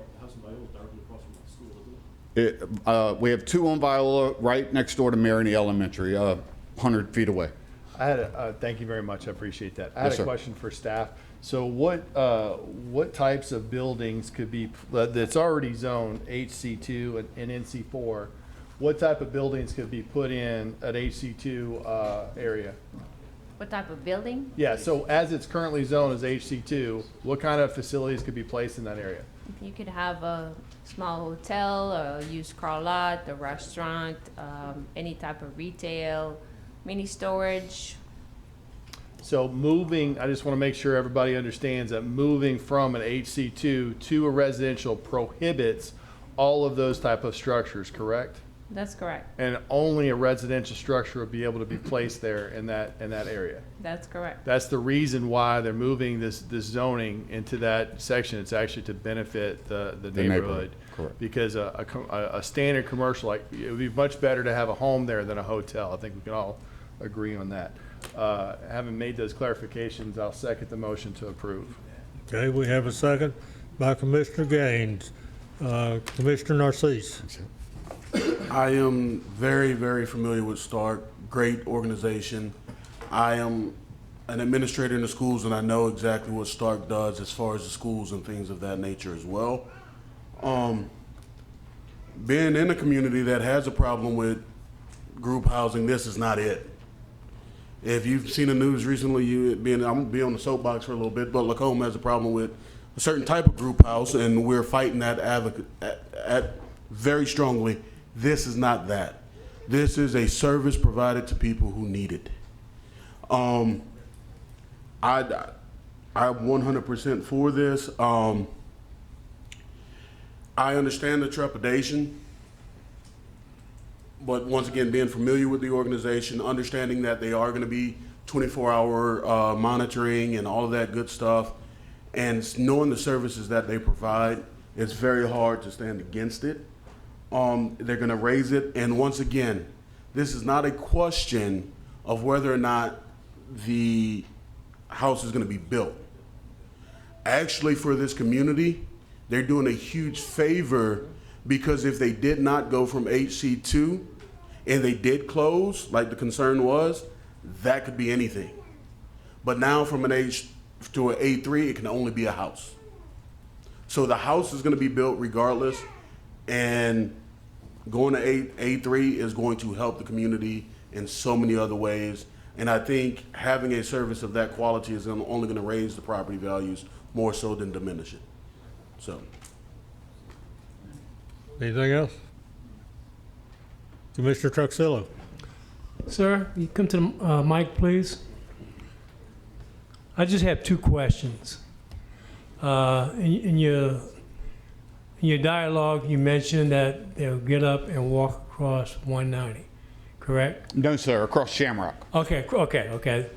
We have 2 on Viola right next door to Maroney Elementary, 100 feet away. I had thank you very much. I appreciate that. I had Yes, a sir. question for staff. So what types of buildings could be, that's already zoned HC2 and NC4, what type of buildings could be put in at HC2 area? What type of building? Yeah, so as it's currently zoned as HC2, what kind of facilities could be placed in that area? You could have a small hotel, a used car lot, a restaurant, any type of retail, mini storage. So moving, I just want to make sure everybody understands that moving from an HC2 to a residential prohibits all of those type of structures, correct? That's correct. And only a residential structure would be able to be placed there in that area. That's correct. That's the reason why they're moving this zoning into that section. It's actually to benefit the neighborhood. Correct. Because a standard commercial, like, it would be much better to have a home there than a hotel. I think we can all agree on that. Having made those clarifications, I'll second the motion to approve. Okay, we have a second by Commissioner Gaines. Commissioner Narcisse. I am very, very familiar with Stark. Great organization. I am an administrator in the schools, and I know exactly what Stark does as far as the schools and things of that nature as well. Being in a community that has a problem with group housing, this is not it. If you've seen the news recently, I'm gonna be on the soapbox for a little bit, but Lacombe has a problem with a certain type of group house, and we're fighting that very strongly. This is not that. This is a service provided to people who need it. I'm 100% for this. I understand the trepidation, but once again, being familiar with the organization, understanding that they are going to be 24-hour monitoring and all of that good stuff, and knowing the services that they provide, it's very hard to stand against it. They're going to raise it, and once again, this is not a question of whether or not the house is going to be built. Actually, for this community, they're doing a huge favor, because if they did not go from HC2 and they did close, like the concern was, that could be anything. But now from an H to an A3, it can only be a house. So the house is going to be built regardless, and going to A3 is going to help the community in so many other ways. And I think having a service of that quality is only going to raise the property values more so than diminish it. So. Anything else? Commissioner Truxillo. Sir, you come to the mic, please. I just have two questions. In your dialogue, you mentioned that they'll get up and walk across 190, correct? No, sir, across Shamrock. Okay.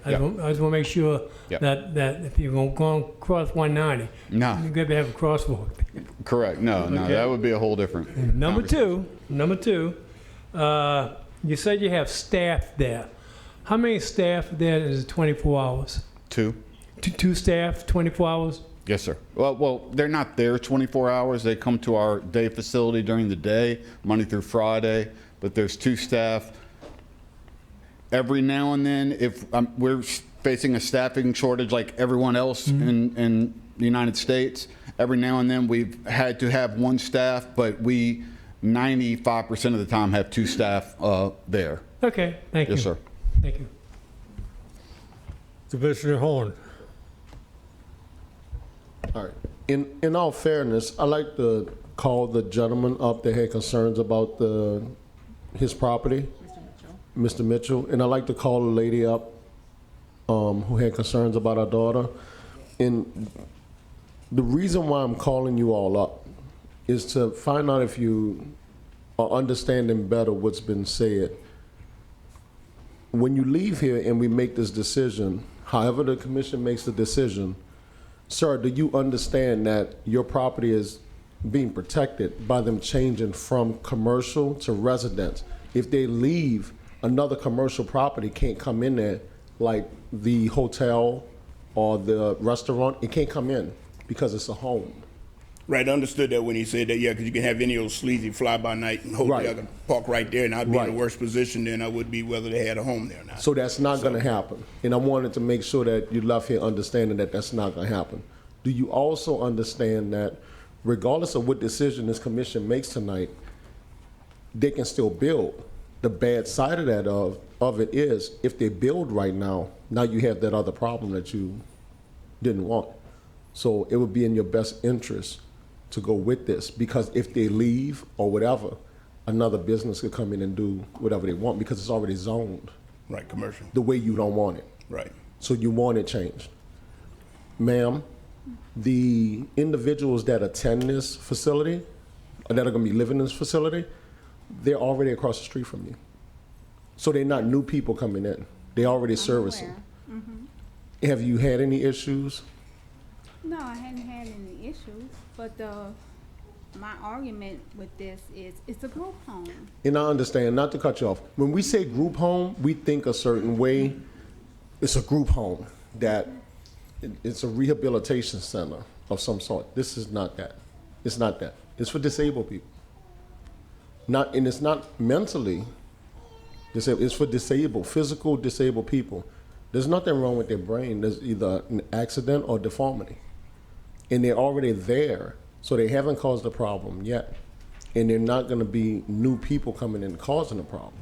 I just want to make sure Yep. that if you're going to go across 190, No. you're going to have a crosswalk. Correct. No, Okay. that would be a whole different. Number two, you said you have staff there. How many staff there is it 24 hours? Two. Two staff, 24 hours? Yes, sir. Well, they're not there 24 hours. They come to our day facility during the day, Monday through Friday, but there's two staff. Every now and then, if we're facing a staffing shortage like everyone else in the United States, every now and then we've had to have one staff, but we 95% of the time have two staff there. Okay, thank you. Yes, sir. Thank you. Commissioner Horn. All right. In all fairness, I'd like to call the gentleman up that had concerns about his property, Mr. Mitchell, and I'd like to call the lady up who had concerns about our daughter. And the reason why I'm calling you all up is to find out if you are understanding better what's been said. When you leave here and we make this decision, however the commission makes the decision, sir, do you understand that your property is being protected by them changing from commercial to residence? If they leave, another commercial property can't come in there, like the hotel or the restaurant, it can't come in because it's a home. Right, understood that when he said that, yeah, because you can have any of those sleazy fly-by-night hotel Right. park right there, and I'd be in Right. a worse position than I would be whether they had a home there or not. So that's not gonna happen. And I wanted to make sure that you left here understanding that that's not gonna happen. Do you also understand that regardless of what decision this commission makes tonight, they can still build? The bad side of that of it is if they build right now you have that other problem that you didn't want. So it would be in your best interest to go with this, because if they leave or whatever, another business could come in and do whatever they want because it's already zoned. Right, commercial. The way you don't want it. Right. So you want it changed. Ma'am, the individuals that attend this facility, or that are gonna be living in this facility, they're already across the street from you. So they're not new people coming in. They already servicing. Have you had any issues? No, I hadn't had any issues, but my argument with this is it's a group home. And I understand, not to cut you off, when we say group home, we think a certain way. It's a group home, that it's a rehabilitation center of some sort. This is not that. It's not that. It's for disabled people. And it's not mentally disabled, it's for disabled, physical disabled people. There's nothing wrong with their brain. There's either an accident or deformity. And they're already there, so they haven't caused a problem yet. And they're not going to be new people coming in causing a problem.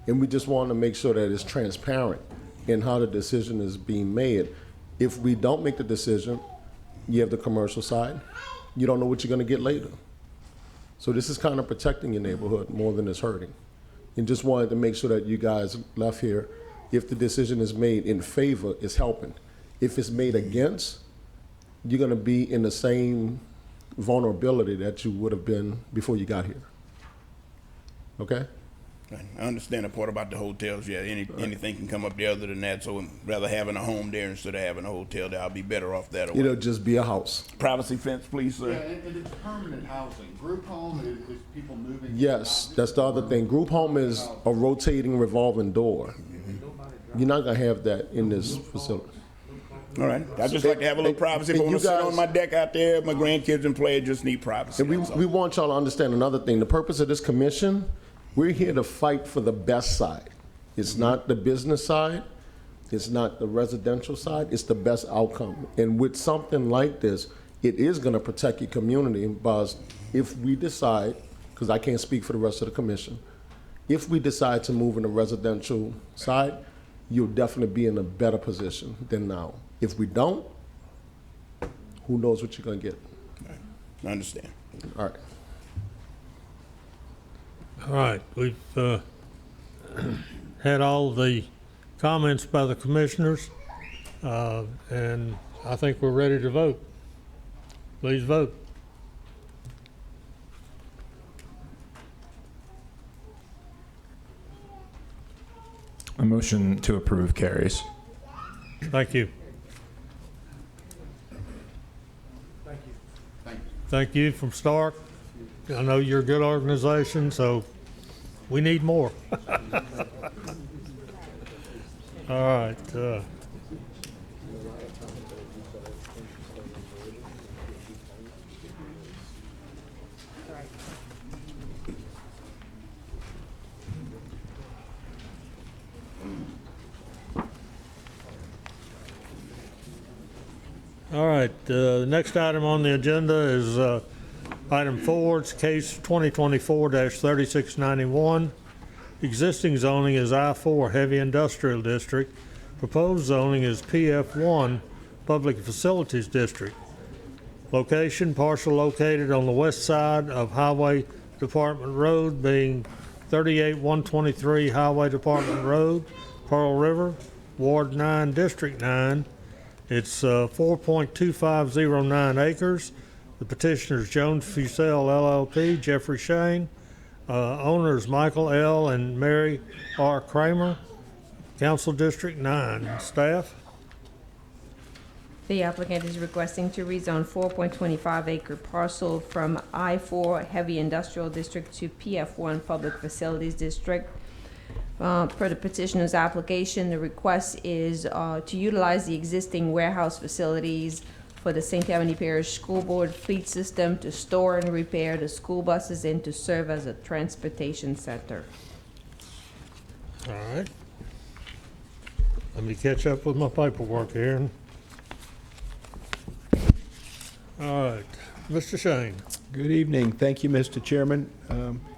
And we just want to make sure that it's transparent in how the decision is being made. If we don't make the decision, you have the commercial side. You don't know what you're going to get later. So this is kind of protecting your neighborhood more than it's hurting. And just wanted to make sure that you guys left here, if the decision is made in favor, it's helping. If it's made against, you're going to be in the same vulnerability that you would have been before you got here. Okay? I understand the part about the hotels. Yeah, anything can come up there other than that. So rather having a home there instead of having a hotel there, I'll be better off that. It'll just be a house. Privacy fence, please, sir. Yeah, and it's permanent housing. Group home is people moving. Yes, that's the other thing. Group home is a rotating revolving door. You're not going to have that in this facility. All right. I just like to have a little privacy. If I want to sit on my deck out there, my grandkids and play, I just need privacy. And we want y'all to understand another thing. The purpose of this commission, we're here to fight for the best side. It's not the business side. It's not the residential side. It's the best outcome. And with something like this, it is going to protect your community. Because if we decide, because I can't speak for the rest of the commission, if we decide to move in the residential side, you'll definitely be in a better position than now. If we don't, who knows what you're going to get. I understand. All right. All right, we've had all the comments by the commissioners, and I think we're ready to vote. Please vote. A motion to approve carries. Thank you. Thank you from Stark. I know you're a good organization, so we need more. All right. All right, the next item on the agenda is item 4. It's case 2024-3691. Existing zoning is I-4 Heavy Industrial District. Proposed zoning is PF1 Public Facilities District. Location, parcel located on the west side of Highway Department Road, being 38123 Highway Department Road, Pearl River, Ward 9, District 9. It's 4.2509 acres. The petitioners Jones Fussell LLP, Jeffrey Shane. Owners Michael L. and Mary R. Kramer. Council District 9. Staff? The applicant is requesting to rezone 4.25 acre parcel from I-4 Heavy Industrial District to PF1 Public Facilities District. Per the petitioner's application, the request is to utilize the existing warehouse facilities for the St. Tammany Parish School Board fleet system to store and repair the school buses and to serve as a transportation center. All right. Let me catch up with my paperwork here. All right, Mr. Shane. Good evening. Thank you, Mr. Chairman.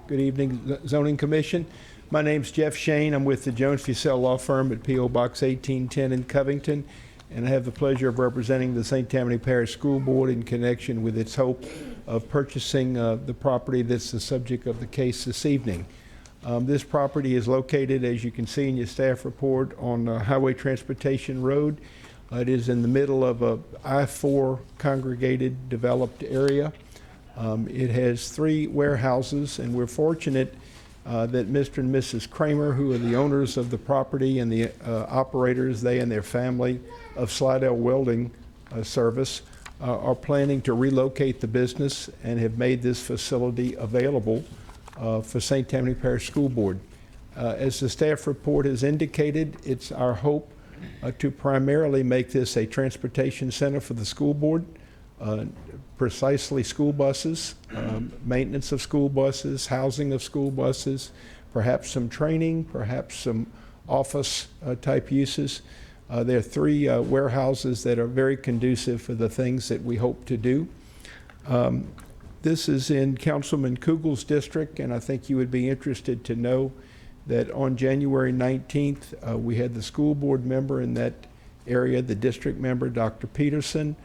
Good evening, Zoning Commission. My name's Jeff Shane. I'm with the Jones Fussell Law Firm at P.O. Box 1810 in Covington, and I have the pleasure of representing the St. Tammany Parish School Board in connection with its hope of purchasing the property that's the subject of the case this evening. This property is located, as you can see in your staff report, on Highway Transportation Road. It is in the middle of a I-4 congregated developed area. It has 3 warehouses, and we're fortunate that Mr. and Mrs. Kramer, who are the owners of the property and the operators, they and their family of Slidell Welding Service, are planning to relocate the business and have made this facility available for St. Tammany Parish School Board. As the staff report has indicated, it's our hope to primarily make this a transportation center for the school board, precisely school buses, maintenance of school buses, housing of school buses, perhaps some training, perhaps some office type uses. There are 3 warehouses that are very conducive for the things that we hope to do. This is in Councilman Kugel's district, and I think you would be interested to know that on January 19th, we had the school board member in that area, the district member, Dr. Peterson,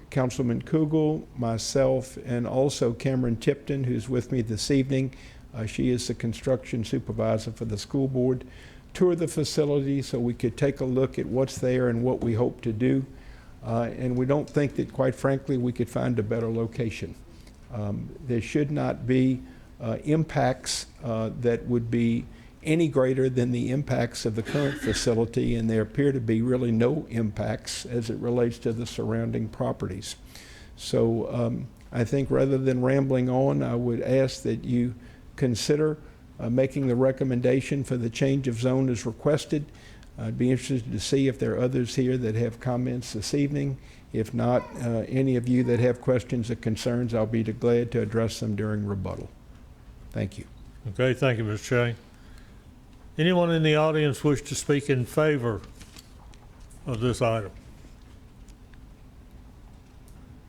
Councilman Kugel, myself, and also Cameron Tipton, who's with me this evening. She is the construction supervisor for the school board. Tour the facility so we could take a look at what's there and what we hope to do. And we don't think that, quite frankly, we could find a better location. There should not be impacts that would be any greater than the impacts of the current facility, and there appear to be really no impacts as it relates to the surrounding properties. So I think rather than rambling on, I would ask that you consider making the recommendation for the change of zone as requested. I'd be interested to see if there are others here that have comments this evening. If not, any of you that have questions or concerns, I'll be glad to address them during rebuttal. Thank you. Okay, thank you, Mr. Shea. Anyone in the audience wish to speak in favor of this item?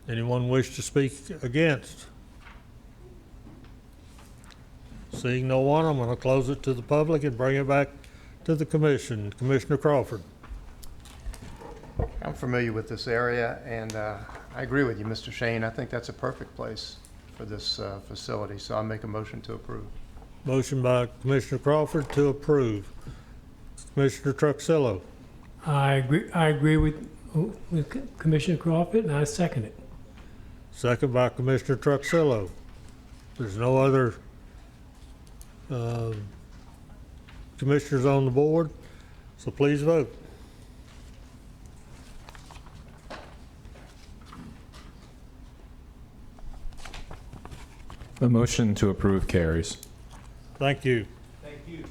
Anyone wish to speak against? Seeing no one, I'm going to close it to the public and bring it back to the commission. Commissioner Crawford. I'm familiar with this area, and I agree with you, Mr. Shane. I think that's a perfect place for this facility, so I'll make a motion to approve. Motion by Commissioner Crawford to approve. Commissioner Truxillo. I agree with Commissioner Crawford, and I second it. Second by Commissioner Truxillo. There's no other commissioners on the board, so please vote. The motion to approve carries. Thank you. Thank you.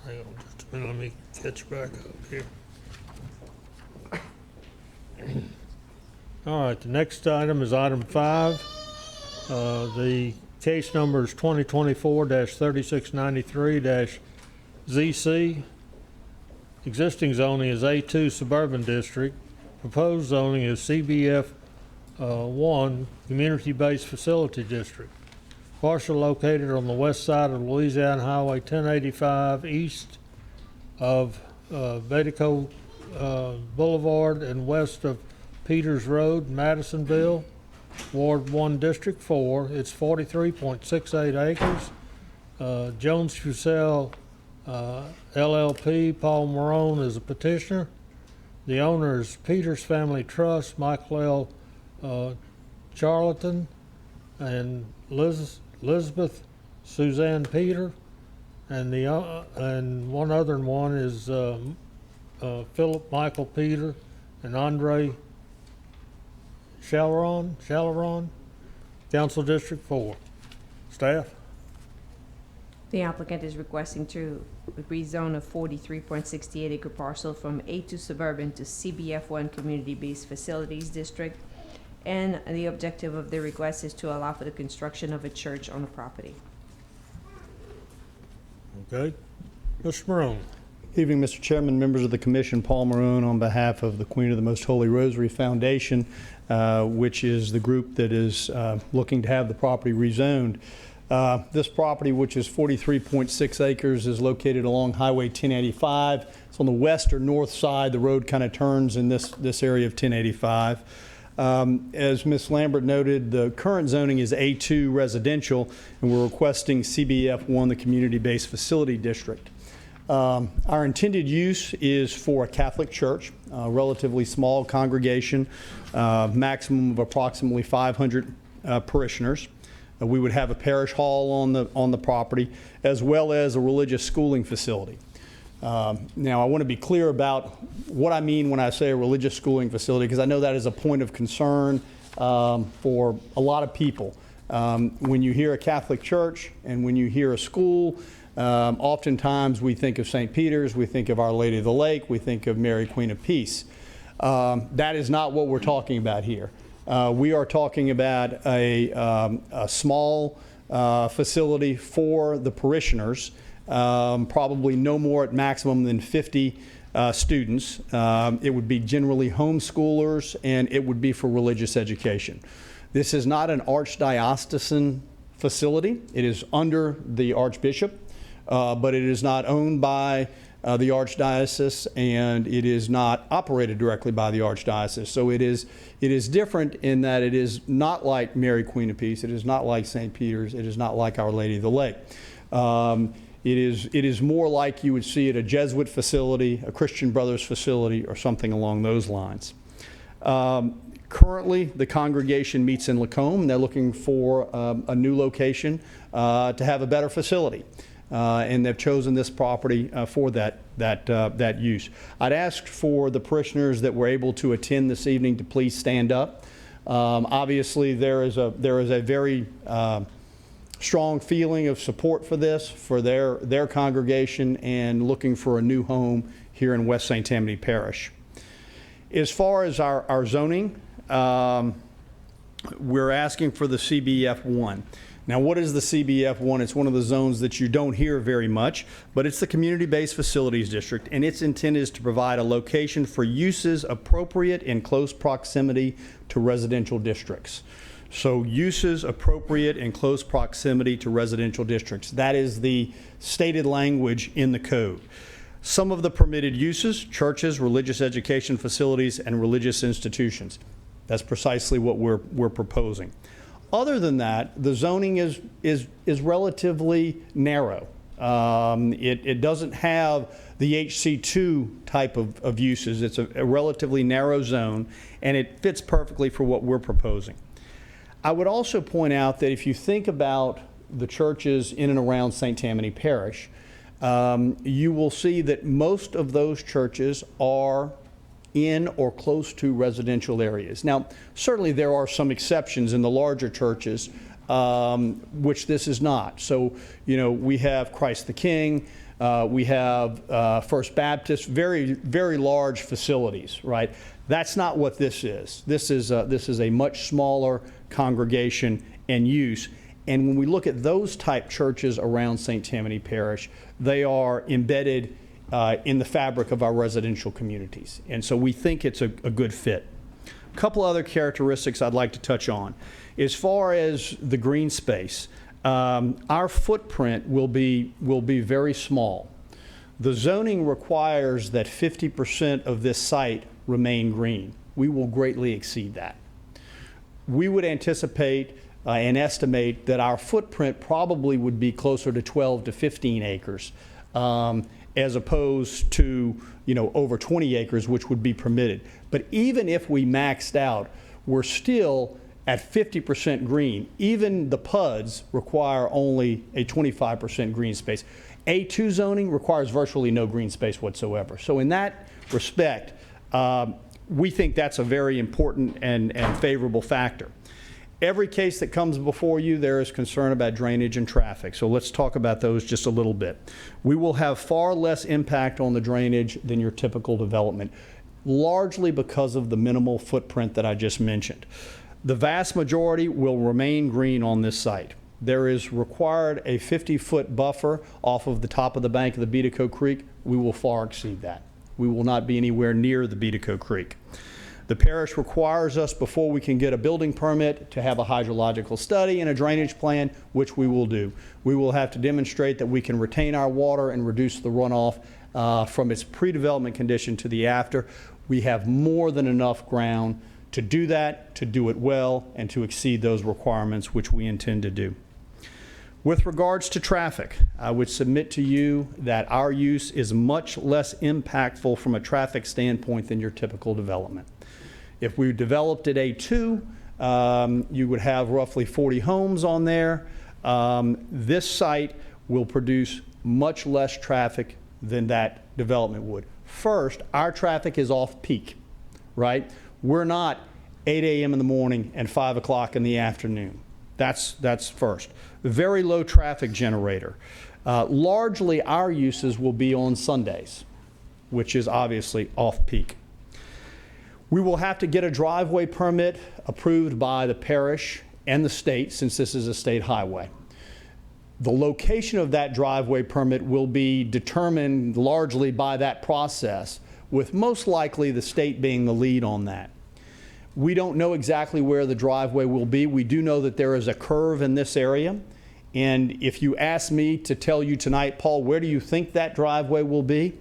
Hang on just a minute, let me catch back up here. All right, the next item is item 5. The case number is 2024-3693-ZC. Existing zoning is A2 Suburban District. Proposed zoning is CBF 1 Community-Based Facility District. Parcel located on the west side of Louisiana Highway 1085 east of Bedico Boulevard and west of Peters Road, Madisonville, Ward 1, District 4. It's 43.68 acres. Jones Fusel LLP, Paul Marone is a petitioner. The owner is Peters Family Trust, Michael L. Charlatan, and Elizabeth Suzanne Peter, and and one other one is Philip Michael Peter and Andre Shalaron, Council District 4. Staff? The applicant is requesting to rezone a 43.68 acre parcel from A2 Suburban to CBF1 Community-Based Facilities District. And the objective of the request is to allow for the construction of a church on the property. Okay. Mr. Marone. Evening, Mr. Chairman, members of the Commission. Paul Marone on behalf of the Queen of the Most Holy Rosary Foundation, which is the group that is looking to have the property rezoned. This property, which is 43.6 acres, is located along Highway 1085. It's on the west or north side. The road kind of turns in this area of 1085. As Ms. Lambert noted, the current zoning is A2 residential, and we're requesting CBF1, the Community-Based Facility District. Our intended use is for a Catholic church, a relatively small congregation, maximum of approximately 500 parishioners. We would have a parish hall on the property, as well as a religious schooling facility. Now, I want to be clear about what I mean when I say a religious schooling facility, because I know that is a point of concern for a lot of people. When you hear a Catholic church and when you hear a school, oftentimes we think of St. Peter's, we think of Our Lady of the Lake, we think of Mary, Queen of Peace. That is not what we're talking about here. We are talking about a small facility for the parishioners, probably no more at maximum than 50 students. It would be generally homeschoolers, and it would be for religious education. This is not an archdiocesan facility. It is under the Archbishop, but it is not owned by the Archdiocese, and it is not operated directly by the Archdiocese. So it is different in that it is not like Mary Queen of Peace. It is not like St. Peter's. It is not like Our Lady of the Lake. It is more like you would see at a Jesuit facility, a Christian Brothers facility, or something along those lines. Currently, the congregation meets in Lacombe, and they're looking for a new location to have a better facility. And they've chosen this property for that use. I'd ask for the parishioners that were able to attend this evening to please stand up. Obviously, there is a very strong feeling of support for this, for their congregation, and looking for a new home here in West St. Tammany Parish. As far as our zoning, we're asking for the CBF1. Now, what is the CBF1? It's one of the zones that you don't hear very much, but it's the Community-Based Facilities District, and its intent is to provide a location for uses appropriate in close proximity to residential districts. So uses appropriate in close proximity to residential districts. That is the stated language in the code. Some of the permitted uses: churches, religious education facilities, and religious institutions. That's precisely what we're proposing. Other than that, the zoning is relatively narrow. It doesn't have the HC2 type of uses. It's a relatively narrow zone, and it fits perfectly for what we're proposing. I would also point out that if you think about the churches in and around St. Tammany Parish, you will see that most of those churches are in or close to residential areas. Now, certainly there are some exceptions in the larger churches, which this is not. So, we have Christ the King, we have First Baptist, very, very large facilities, right? That's not what this is. This is a much smaller congregation and use. And when we look at those type churches around St. Tammany Parish, they are embedded in the fabric of our residential communities. And so we think it's a good fit. A couple other characteristics I'd like to touch on. As far as the green space, our footprint will be very small. The zoning requires that 50% of this site remain green. We will greatly exceed that. We would anticipate and estimate that our footprint probably would be closer to 12 to 15 acres. As opposed to, over 20 acres, which would be permitted. But even if we maxed out, we're still at 50% green. Even the PUDs require only a 25% green space. A2 zoning requires virtually no green space whatsoever. So in that respect, we think that's a very important and favorable factor. Every case that comes before you, there is concern about drainage and traffic. So let's talk about those just a little bit. We will have far less impact on the drainage than your typical development, largely because of the minimal footprint that I just mentioned. The vast majority will remain green on this site. There is required a 50-foot buffer off of the top of the bank of the Beatico Creek. We will far exceed that. We will not be anywhere near the Beatico Creek. The parish requires us, before we can get a building permit, to have a hydrological study and a drainage plan, which we will do. We will have to demonstrate that we can retain our water and reduce the runoff from its pre-development condition to the after. We have more than enough ground to do that, to do it well, and to exceed those requirements, which we intend to do. With regards to traffic, I would submit to you that our use is much less impactful from a traffic standpoint than your typical development. If we developed at A2, you would have roughly 40 homes on there. This site will produce much less traffic than that development would. First, our traffic is off-peak, right? We're not 8 a.m. in the morning and 5 o'clock in the afternoon. That's first. Very low traffic generator. Largely, our uses will be on Sundays, which is obviously off-peak. We will have to get a driveway permit approved by the parish and the state, since this is a state highway. The location of that driveway permit will be determined largely by that process, with most likely the state being the lead on that. We don't know exactly where the driveway will be. We do know that there is a curve in this area. And if you ask me to tell you tonight, Paul, where do you think that driveway will be?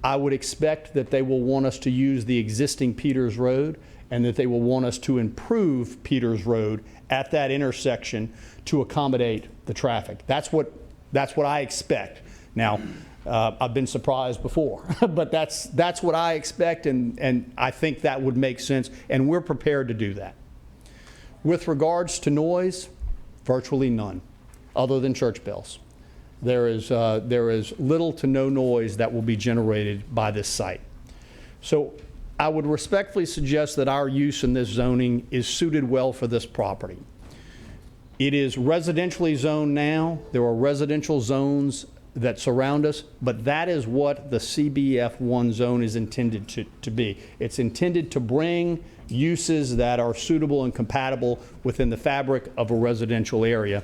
I would expect that they will want us to use the existing Peters Road, and that they will want us to improve Peters Road at that intersection to accommodate the traffic. That's what I expect. Now, I've been surprised before, but that's what I expect, and I think that would make sense, and we're prepared to do that. With regards to noise, virtually none, other than church bells. There is little to no noise that will be generated by this site. So I would respectfully suggest that our use in this zoning is suited well for this property. It is residentially zoned now. There are residential zones that surround us, but that is what the CBF1 zone is intended to be. It's intended to bring uses that are suitable and compatible within the fabric of a residential area.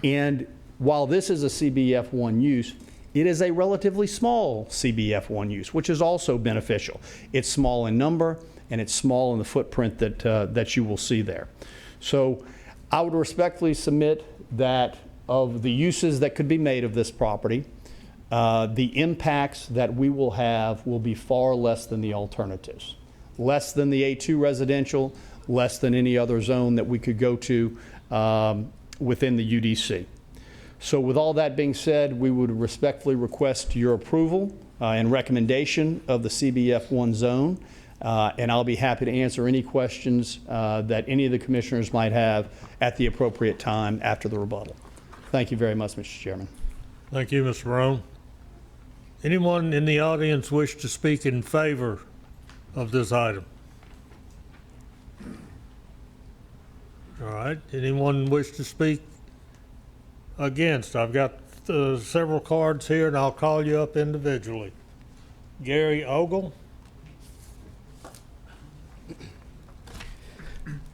And while this is a CBF1 use, it is a relatively small CBF1 use, which is also beneficial. It's small in number, and it's small in the footprint that you will see there. So I would respectfully submit that of the uses that could be made of this property, the impacts that we will have will be far less than the alternatives. Less than the A2 residential, less than any other zone that we could go to within the UDC. So with all that being said, we would respectfully request your approval and recommendation of the CBF1 zone, and I'll be happy to answer any questions that any of the commissioners might have at the appropriate time after the rebuttal. Thank you very much, Mr. Chairman. Thank you, Mr. Roan. Anyone in the audience wish to speak in favor of this item? All right. Anyone wish to speak against? I've got several cards here, and I'll call you up individually. Gary Ogle.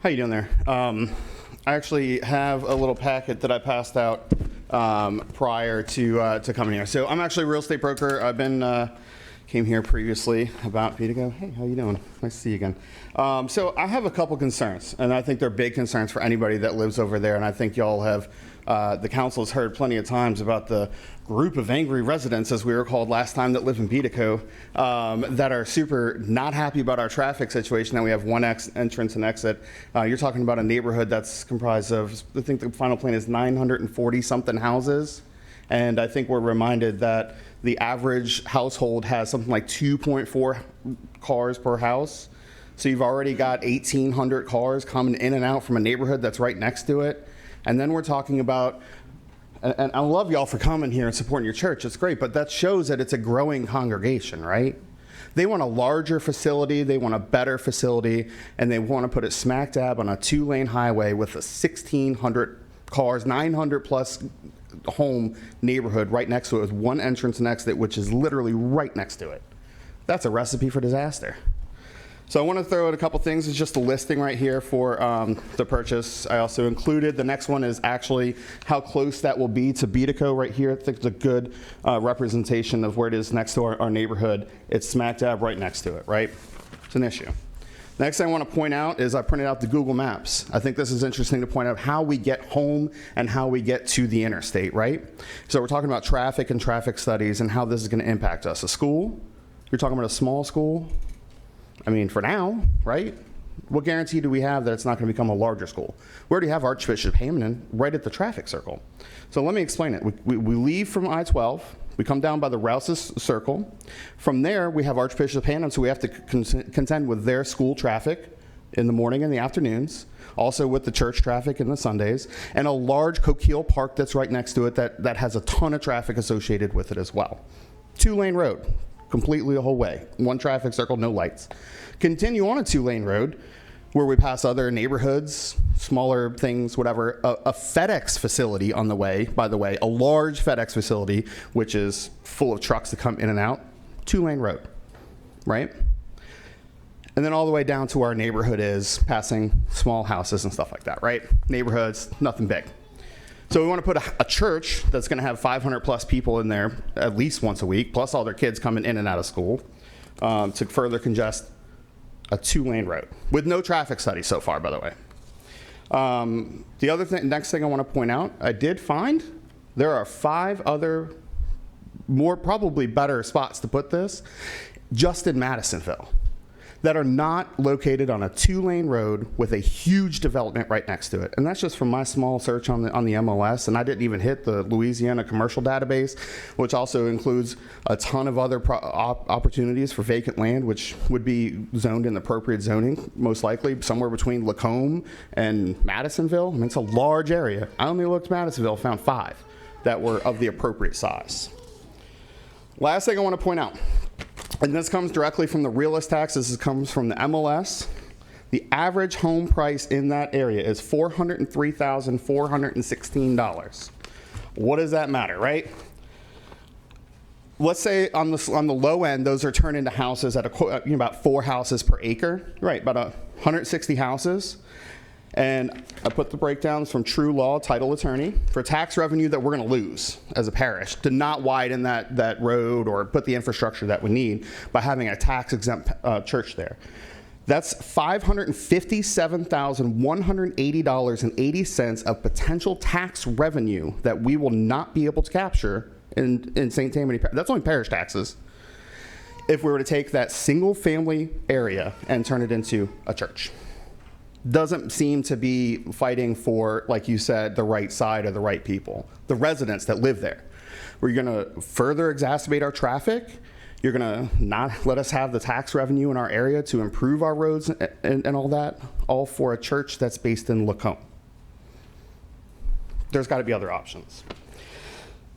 How you doing there? I actually have a little packet that I passed out prior to coming here. So I'm actually a real estate broker. I've been came here previously about a week ago. Hey, how you doing? Nice to see you again. So I have a couple concerns, and I think they're big concerns for anybody that lives over there. And I think y'all have, the council has heard plenty of times about the group of angry residents, as we were called last time, that live in Beatico, that are super not happy about our traffic situation, that we have one entrance and exit. You're talking about a neighborhood that's comprised of, I think the final plan is 940 something houses. And I think we're reminded that the average household has something like 2.4 cars per house. So you've already got 1,800 cars coming in and out from a neighborhood that's right next to it. And then we're talking about, and I love y'all for coming here and supporting your church. It's great, but that shows that it's a growing congregation, right? They want a larger facility, they want a better facility, and they want to put it smack dab on a 2-lane highway with a 1,600 cars, 900 plus home neighborhood right next to it with one entrance and exit, which is literally right next to it. That's a recipe for disaster. So I want to throw out a couple things. It's just a listing right here for the purchase. I also included, the next one is actually how close that will be to Beatico right here. I think it's a good representation of where it is next to our neighborhood. It's smack dab right next to it, right? It's an issue. Next thing I want to point out is I printed out the Google Maps. I think this is interesting to point out how we get home and how we get to the interstate, right? So we're talking about traffic and traffic studies and how this is going to impact us. A school, you're talking about a small school. I mean, for now, right? What guarantee do we have that it's not going to become a larger school? We already have Archbishop Hamden right at the traffic circle. So let me explain it. We leave from I-12. We come down by the Rouse's Circle. From there, we have Archbishop Hamden, so we have to contend with their school traffic in the morning and the afternoons, also with the church traffic in the Sundays, and a large Coquille Park that's right next to it that has a ton of traffic associated with it as well. 2-lane road, completely the whole way. One traffic circle, no lights. Continue on a 2-lane road where we pass other neighborhoods, smaller things, whatever. A FedEx facility on the way, by the way, a large FedEx facility, which is full of trucks that come in and out. 2-lane road, right? And then all the way down to where our neighborhood is, passing small houses and stuff like that, right? Neighborhoods, nothing big. So we want to put a church that's going to have 500 plus people in there at least once a week, plus all their kids coming in and out of school, to further congest a 2-lane road with no traffic study so far, by the way. The other thing, next thing I want to point out, I did find there are 5 other more probably better spots to put this just in Madisonville that are not located on a 2-lane road with a huge development right next to it. And that's just from my small search on the MLS, and I didn't even hit the Louisiana commercial database, which also includes a ton of other opportunities for vacant land, which would be zoned in appropriate zoning, most likely somewhere between Lacombe and Madisonville. I mean, it's a large area. I only looked at Madisonville, found 5 that were of the appropriate size. Last thing I want to point out, and this comes directly from the realist tax, this comes from the MLS. The average home price in that area is $403,416. What does that matter, right? Let's say on the low end, those are turned into houses at about 4 houses per acre, right? About 160 houses. And I put the breakdowns from True Law Title Attorney for tax revenue that we're going to lose as a parish to not widen that road or put the infrastructure that we need by having a tax-exempt church there. That's $557,180.80 of potential tax revenue that we will not be able to capture in St. Tammany. That's only parish taxes. If we were to take that single-family area and turn it into a church. Doesn't seem to be fighting for, like you said, the right side or the right people, the residents that live there. We're going to further exacerbate our traffic. You're going to not let us have the tax revenue in our area to improve our roads and all that, all for a church that's based in Lacombe. There's got to be other options.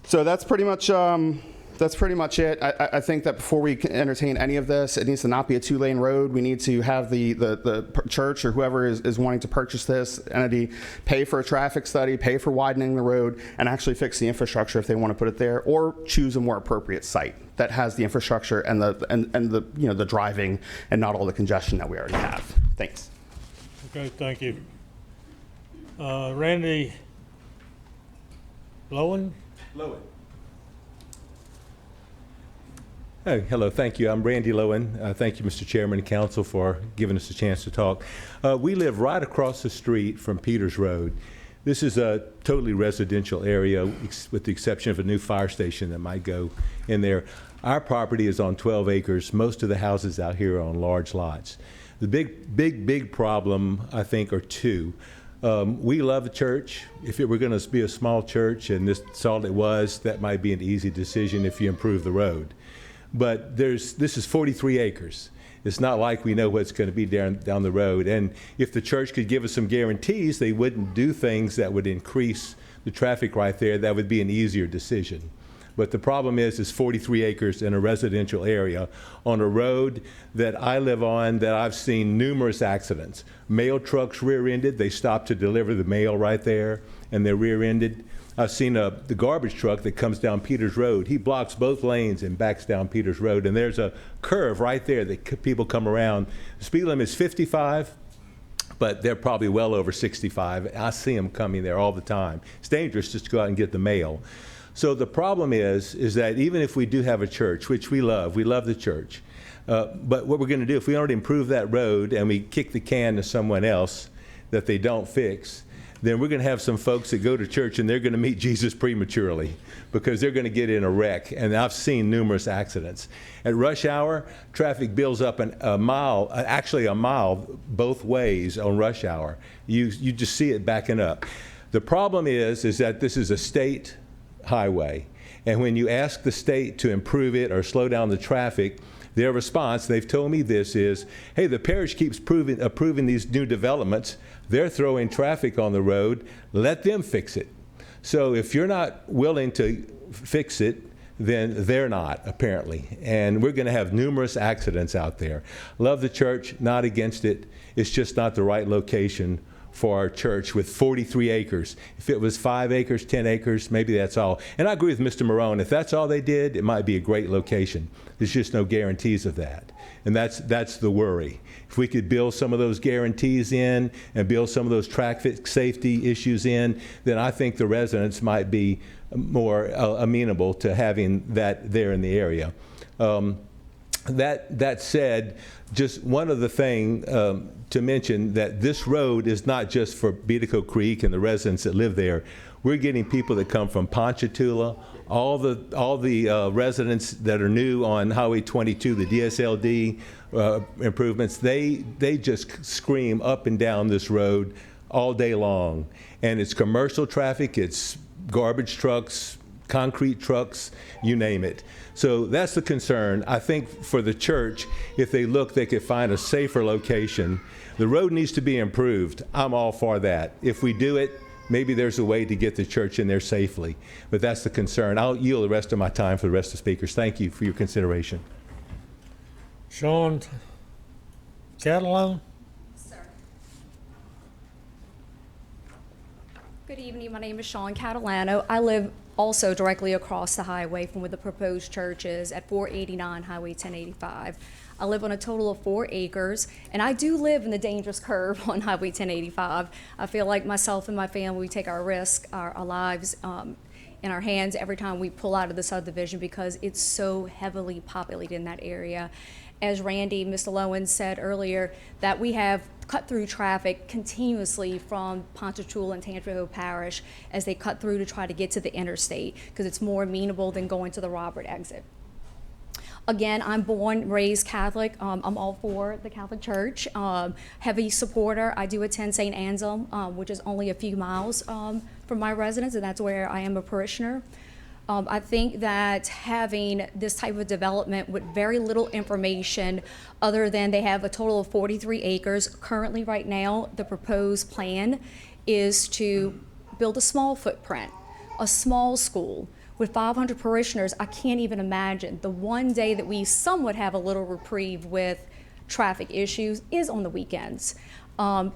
So that's pretty much it. I think that before we can entertain any of this, it needs to not be a 2-lane road. We need to have the church or whoever is wanting to purchase this entity pay for a traffic study, pay for widening the road, and actually fix the infrastructure if they want to put it there, or choose a more appropriate site that has the infrastructure and the driving and not all the congestion that we already have. Thanks. Okay, thank you. Randy Lowen? Lowen. Oh, hello, thank you. I'm Randy Lowen. Thank you, Mr. Chairman and Council, for giving us a chance to talk. We live right across the street from Peters Road. This is a totally residential area, with the exception of a new fire station that might go in there. Our property is on 12 acres. Most of the houses out here are on large lots. The big problem, I think, are 2. We love the church. If it were going to be a small church, and that's all it was, that might be an easy decision if you improve the road. But this is 43 acres. It's not like we know what's going to be down the road. And if the church could give us some guarantees, they wouldn't do things that would increase the traffic right there. That would be an easier decision. But the problem is 43 acres in a residential area on a road that I live on that I've seen numerous accidents. Mail trucks rear-ended. They stop to deliver the mail right there, and they're rear-ended. I've seen the garbage truck that comes down Peters Road. He blocks both lanes and backs down Peters Road, and there's a curve right there that people come around. The speed limit is 55, but they're probably well over 65. I see them coming there all the time. It's dangerous just to go out and get the mail. So the problem is that even if we do have a church, which we love the church, but what we're going to do, if we already improve that road and we kick the can to someone else that they don't fix, then we're going to have some folks that go to church and they're going to meet Jesus prematurely because they're going to get in a wreck. And I've seen numerous accidents. At rush hour, traffic builds up a mile both ways on rush hour. You just see it backing up. The problem is that this is a state highway. And when you ask the state to improve it or slow down the traffic, their response, they've told me this, is, hey, the parish keeps approving these new developments. They're throwing traffic on the road. Let them fix it. So if you're not willing to fix it, then they're not, apparently. And we're going to have numerous accidents out there. Love the church, not against it. It's just not the right location for our church with 43 acres. If it was 5 acres, 10 acres, maybe that's all. And I agree with Mr. Marone. If that's all they did, it might be a great location. There's just no guarantees of that. And that's the worry. If we could build some of those guarantees in and build some of those traffic safety issues in, then I think the residents might be more amenable to having that there in the area. That said, just one other thing to mention, that this road is not just for Beatico Creek and the residents that live there. We're getting people that come from Ponchatoula, all the residents that are new on Highway 22, the DSLD improvements. They just scream up and down this road all day long, and it's commercial traffic, it's garbage trucks, concrete trucks, you name it. So that's the concern. I think for the church, if they look, they could find a safer location. The road needs to be improved. I'm all for that. If we do it, maybe there's a way to get the church in there safely. But that's the concern. I'll yield the rest of my time for the rest of the speakers. Thank you for your consideration. Sean Catalone? Sir. Good evening. My name is Sean Catalano. I live also directly across the highway from where the proposed church is at 489 Highway 1085. I live on a total of 4 acres, and I do live in the dangerous curve on Highway 1085. I feel like myself and my family, we take our risk, our lives in our hands every time we pull out of the subdivision because it's so heavily populated in that area. As Randy, Mr. Lowen said earlier, that we have cut through traffic continuously from Ponchatoula and Tangipahoa Parish as they cut through to try to get to the interstate because it's more amenable than going to the Robert exit. Again, I'm born, raised Catholic. I'm all for the Catholic Church. Heavy supporter. I do attend St. Anselm, which is only a few miles from my residence, and that's where I am a parishioner. I think that having this type of development with very little information other than they have a total of 43 acres. Currently, right now, the proposed plan is to build a small footprint, a small school. With 500 parishioners, I can't even imagine. The one day that we somewhat have a little reprieve with traffic issues is on the weekends.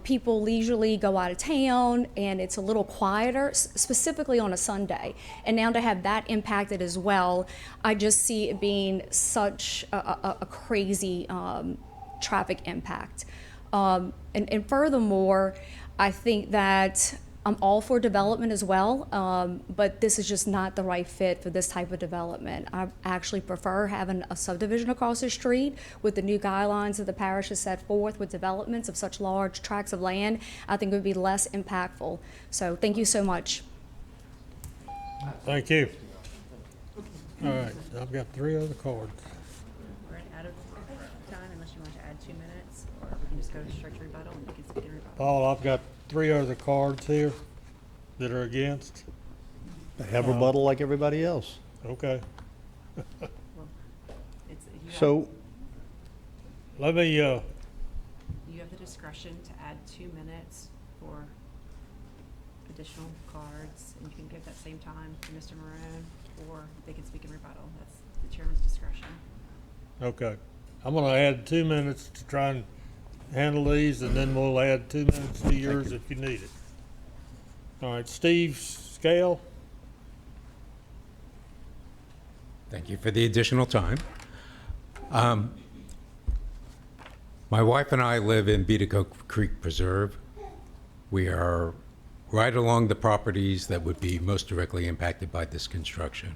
People leisurely go out of town and it's a little quieter, specifically on a Sunday. And now to have that impacted as well, I just see it being such a crazy traffic impact. And furthermore, I think that I'm all for development as well, but this is just not the right fit for this type of development. I actually prefer having a subdivision across the street with the new guidelines that the parish has set forth with developments of such large tracts of land. I think it would be less impactful. So thank you so much. Thank you. All right, I've got 3 other cards. We're out of time unless you want to add 2 minutes, or we can just go to straight rebuttal and you can speak in rebuttal. Paul, I've got 3 other cards here that are against. They have rebuttal like everybody else. Okay. So, let me, You have the discretion to add 2 minutes for additional cards, and you can give that same time to Mr. Maroon, or they can speak in rebuttal. That's the chairman's discretion. okay. I'm gonna add 2 minutes to try and handle these, and then we'll add 2 minutes to yours if you need it. All right, Steve Scale. Thank you for the additional time. My wife and I live in Beatico Creek Preserve. We are right along the properties that would be most directly impacted by this construction.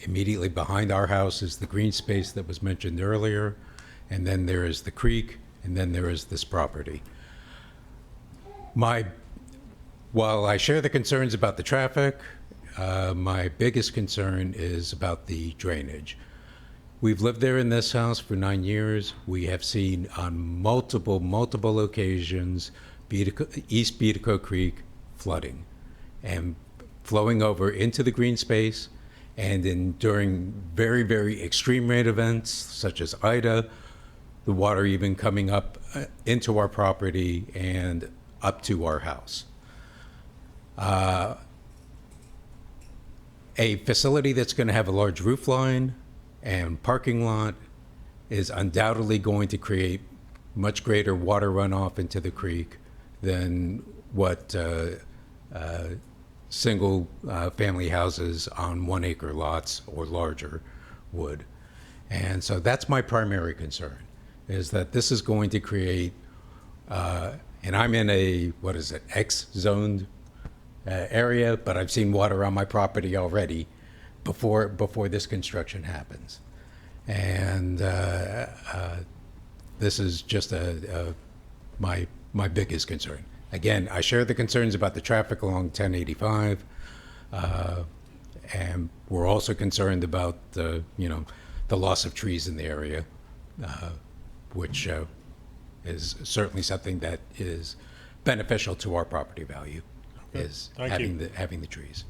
Immediately behind our house is the green space that was mentioned earlier, and then there is the creek, and then there is this property. While I share the concerns about the traffic, my biggest concern is about the drainage. We've lived there in this house for 9 years. We have seen on multiple occasions East Beatico Creek flooding and flowing over into the green space, and during very, very extreme rain events such as Ida, the water even coming up into our property and up to our house. A facility that's going to have a large roof line and parking lot is undoubtedly going to create much greater water runoff into the creek than what single family houses on 1 acre lots or larger would. And so that's my primary concern, is that this is going to create, and I'm in a, what is it, X-zoned area, but I've seen water on my property already before this construction happens. And this is just my biggest concern. Again, I share the concerns about the traffic along 1085, and we're also concerned about the loss of trees in the area, which is certainly something that is beneficial to our property value, is having the trees.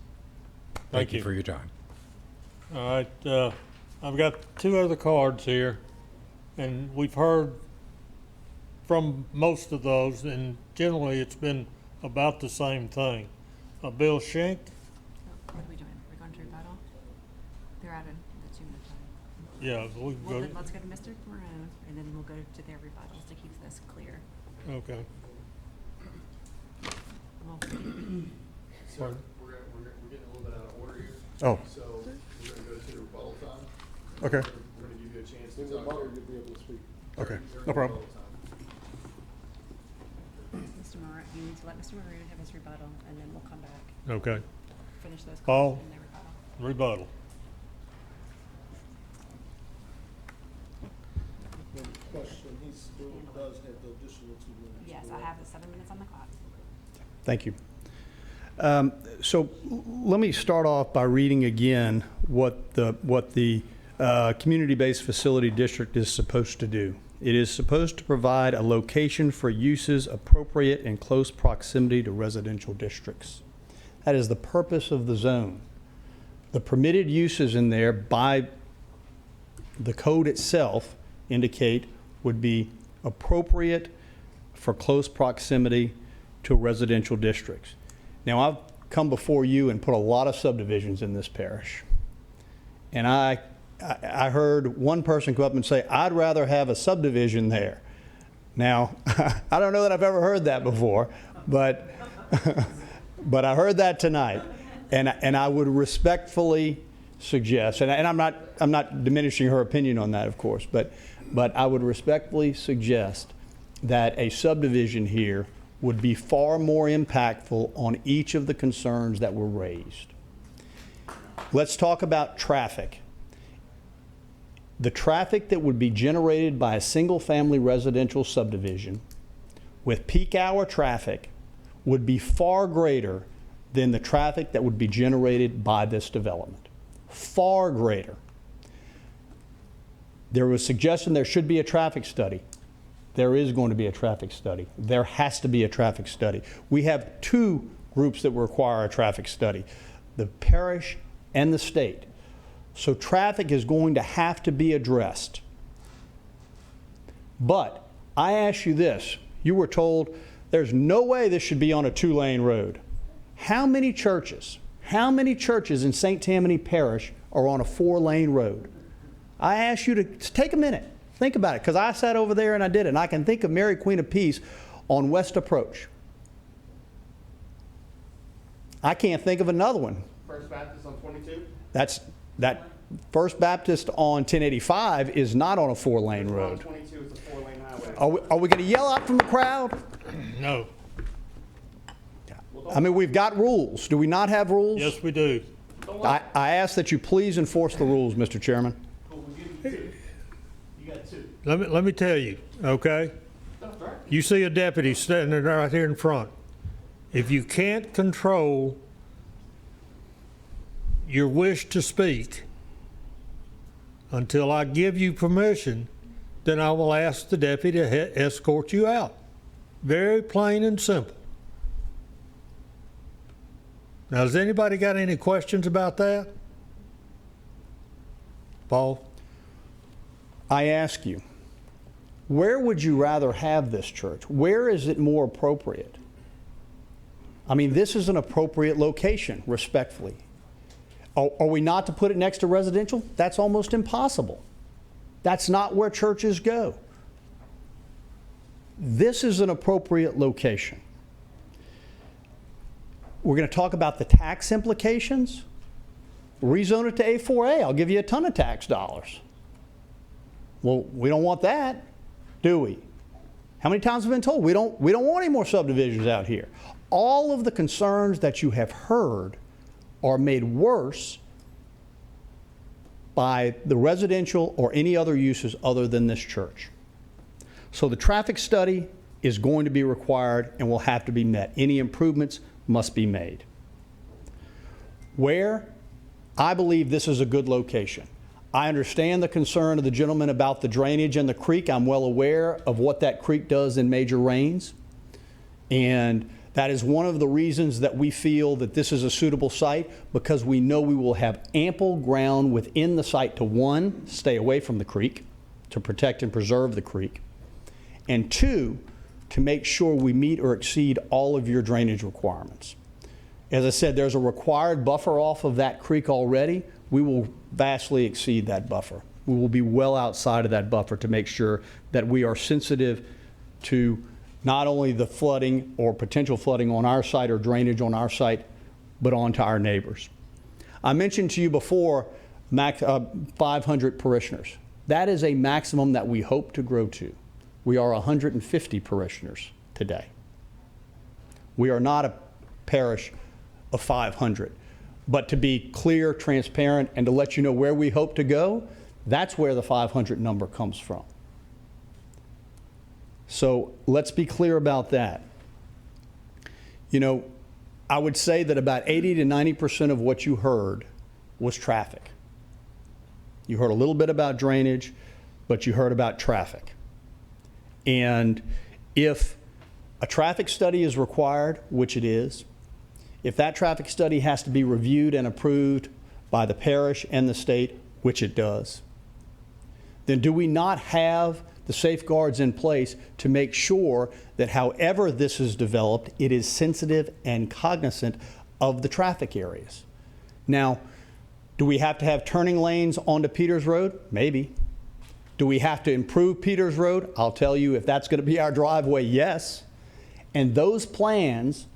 Thank you for your time. All right, I've got 2 other cards here, and we've heard from most of those, and generally it's been about the same thing. Bill Schenk? What are we doing? We're going to rebuttal? They're out of the 2-minute time. Yeah, we can Well, go. then let's go to Mr. Maroon, and then we'll go to their rebuttals to keep this clear. Okay. Well, So we're getting a little bit out of order here. Oh. So we're going to go to the rebuttal time. Okay. We're going to give you a chance to talk. You'll be able to speak. Okay, During no problem. rebuttal time. Mr. Maroon, you need to let Mr. Maroon have his rebuttal, and then we'll come back, Okay. finish those Paul? calls and their rebuttal. Rebuttal. Question, he still does have the additional 2 minutes. Yes, I have the 7 minutes on the clock. Thank you. So let me start off by reading again what the community-based facility district is supposed to do. It is supposed to provide a location for uses appropriate in close proximity to residential districts. That is the purpose of the zone. The permitted uses in there by the code itself indicate would be appropriate for close proximity to residential districts. Now, I've come before you and put a lot of subdivisions in this parish. And I heard one person come up and say, I'd rather have a subdivision there. Now, I don't know that I've ever heard that before, but but I heard that tonight. And I would respectfully suggest, and I'm not diminishing her opinion on that, of course, but I would respectfully suggest that a subdivision here would be far more impactful on each of the concerns that were raised. Let's talk about traffic. The traffic that would be generated by a single-family residential subdivision with peak hour traffic would be far greater than the traffic that would be generated by this development. Far greater. There was suggestion there should be a traffic study. There is going to be a traffic study. There has to be a traffic study. We have 2 groups that require a traffic study, the parish and the state. So traffic is going to have to be addressed. But I ask you this, you were told there's no way this should be on a 2-lane road. How many churches in St. Tammany Parish are on a 4-lane road? I ask you to take a minute, think about it, because I sat over there and I did it. And I can think of Mary Queen of Peace on West Approach. I can't think of another one. First Baptist on 22? That First Baptist on 1085 is not on a 4-lane road. 22 is a 4-lane highway. Are we going to yell out from the crowd? No. I mean, we've got rules. Do we not have rules? Yes, we do. I ask that you please enforce the rules, Mr. Chairman. Let me tell you, okay? You see a deputy standing right here in front. If you can't control your wish to speak until I give you permission, then I will ask the deputy to escort you out. Very plain and simple. Now, has anybody got any questions about that? Paul? I ask you, where would you rather have this church? Where is it more appropriate? I mean, this is an appropriate location, respectfully. Are we not to put it next to residential? That's almost impossible. That's not where churches go. This is an appropriate location. We're going to talk about the tax implications. Rezone it to A4A. I'll give you a ton of tax dollars. Well, we don't want that, do we? How many times have we been told we don't want any more subdivisions out here? All of the concerns that you have heard are made worse by the residential or any other uses other than this church. So the traffic study is going to be required and will have to be met. Any improvements must be made. Where? I believe this is a good location. I understand the concern of the gentleman about the drainage and the creek. I'm well aware of what that creek does in major rains. And that is one of the reasons that we feel that this is a suitable site, because we know we will have ample ground within the site to, one, stay away from the creek, to protect and preserve the creek, and two, to make sure we meet or exceed all of your drainage requirements. As I said, there's a required buffer off of that creek already. We will vastly exceed that buffer. We will be well outside of that buffer to make sure that we are sensitive to not only the flooding or potential flooding on our site or drainage on our site, but onto our neighbors. I mentioned to you before 500 parishioners. That is a maximum that we hope to grow to. We are 150 parishioners today. We are not a parish of 500. But to be clear, transparent, and to let you know where we hope to go, that's where the 500 number comes from. So let's be clear about that. You know, I would say that about 80 to 90% of what you heard was traffic. You heard a little bit about drainage, but you heard about traffic. And if a traffic study is required, which it is, if that traffic study has to be reviewed and approved by the parish and the state, which it does, then do we not have the safeguards in place to make sure that however this is developed, it is sensitive and cognizant of the traffic areas? Now, do we have to have turning lanes onto Peters Road? Maybe. Do we have to improve Peters Road? I'll tell you, if that's going to be our driveway, yes. And those plans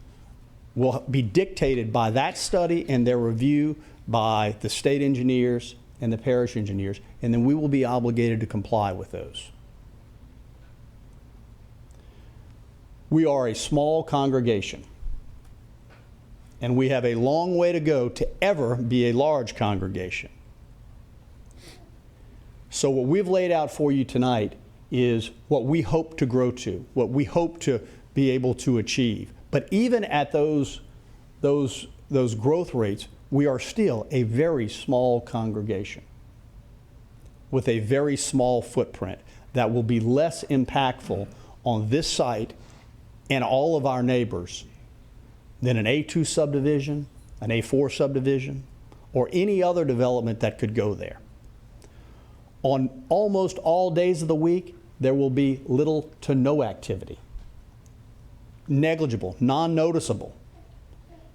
will be dictated by that study and their review by the state engineers and the parish engineers, and then we will be obligated to comply with those. We are a small congregation, and we have a long way to go to ever be a large congregation. So what we've laid out for you tonight is what we hope to grow to, what we hope to be able to achieve. But even at those growth rates, we are still a very small congregation with a very small footprint that will be less impactful on this site and all of our neighbors than an A2 subdivision, an A4 subdivision, or any other development that could go there. On almost all days of the week, there will be little to no activity. Negligible, non-noticeable.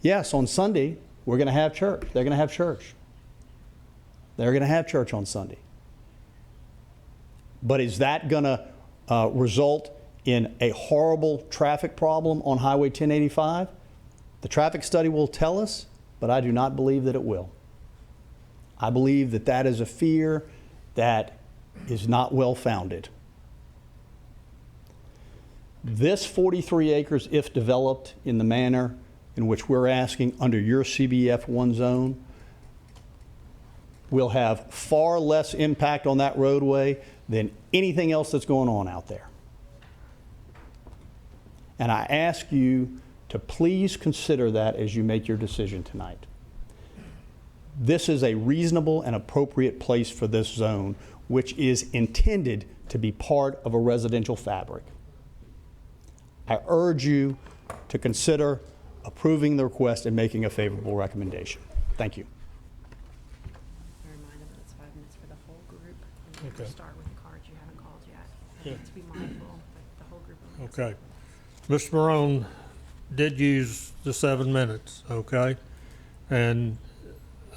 Yes, on Sunday, we're going to have church. They're going to have church. They're going to have church on Sunday. But is that going to result in a horrible traffic problem on Highway 1085? The traffic study will tell us, but I do not believe that it will. I believe that that is a fear that is not well-founded. This 43 acres, if developed in the manner in which we're asking under your CBF1 zone, will have far less impact on that roadway than anything else that's going on out there. And I ask you to please consider that as you make your decision tonight. This is a reasonable and appropriate place for this zone, which is intended to be part of a residential fabric. I urge you to consider approving the request and making a favorable recommendation. Thank you. Remind them that it's 5 minutes for the whole group. And Okay. Start with the cards you haven't called yet. Yeah. To be mindful, but the whole group. Okay. Mr. Marone did use the 7 minutes, okay? And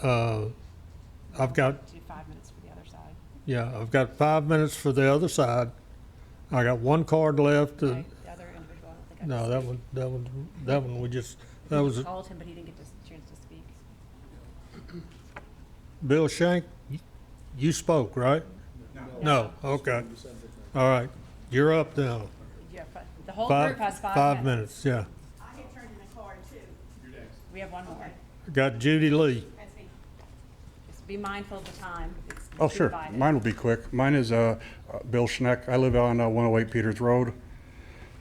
I've got, Do 5 minutes for the other side. yeah, I've got 5 minutes for the other side. I got one card left. Okay, the other individual, I don't think I No, can that see. one we just That was Called him, but he didn't get the chance to speak. Bill Shank. You spoke, right? No. Okay. All right. You're up now. Yeah, the whole group has 5 minutes. Yeah. I had turned in a card too. We have one more. Got Judy Lee. Just be mindful of the time. It's Oh, sure. divided. Mine will be quick. Mine is Bill Schneck. I live on 108 Peters Road.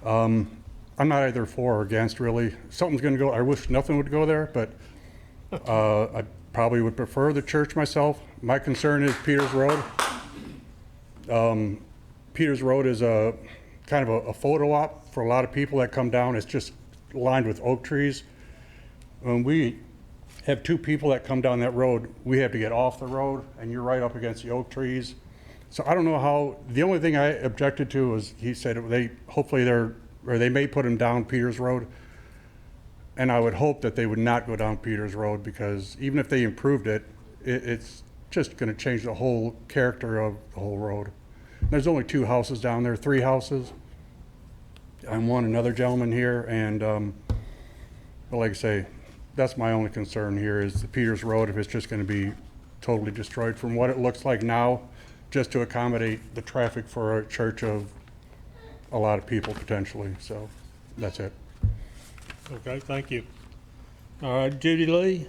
I'm not either for or against, really. Something's going to go. I wish nothing would go there, but I probably would prefer the church myself. My concern is Peters Road. Peters Road is a kind of a photo op for a lot of people that come down. It's just lined with oak trees. When we have two people that come down that road, we have to get off the road, and you're right up against the oak trees. So I don't know how. The only thing I objected to was he said they may put him down Peters Road, and I would hope that they would not go down Peters Road, because even if they improved it, it's just going to change the whole character of the whole road. There's only 2 houses down there, 3 houses. I'm another gentleman here, and but like I say, that's my only concern here is the Peters Road, if it's just going to be totally destroyed from what it looks like now, just to accommodate the traffic for a church of a lot of people potentially. So that's it. Okay, thank you. All right, Judy Lee.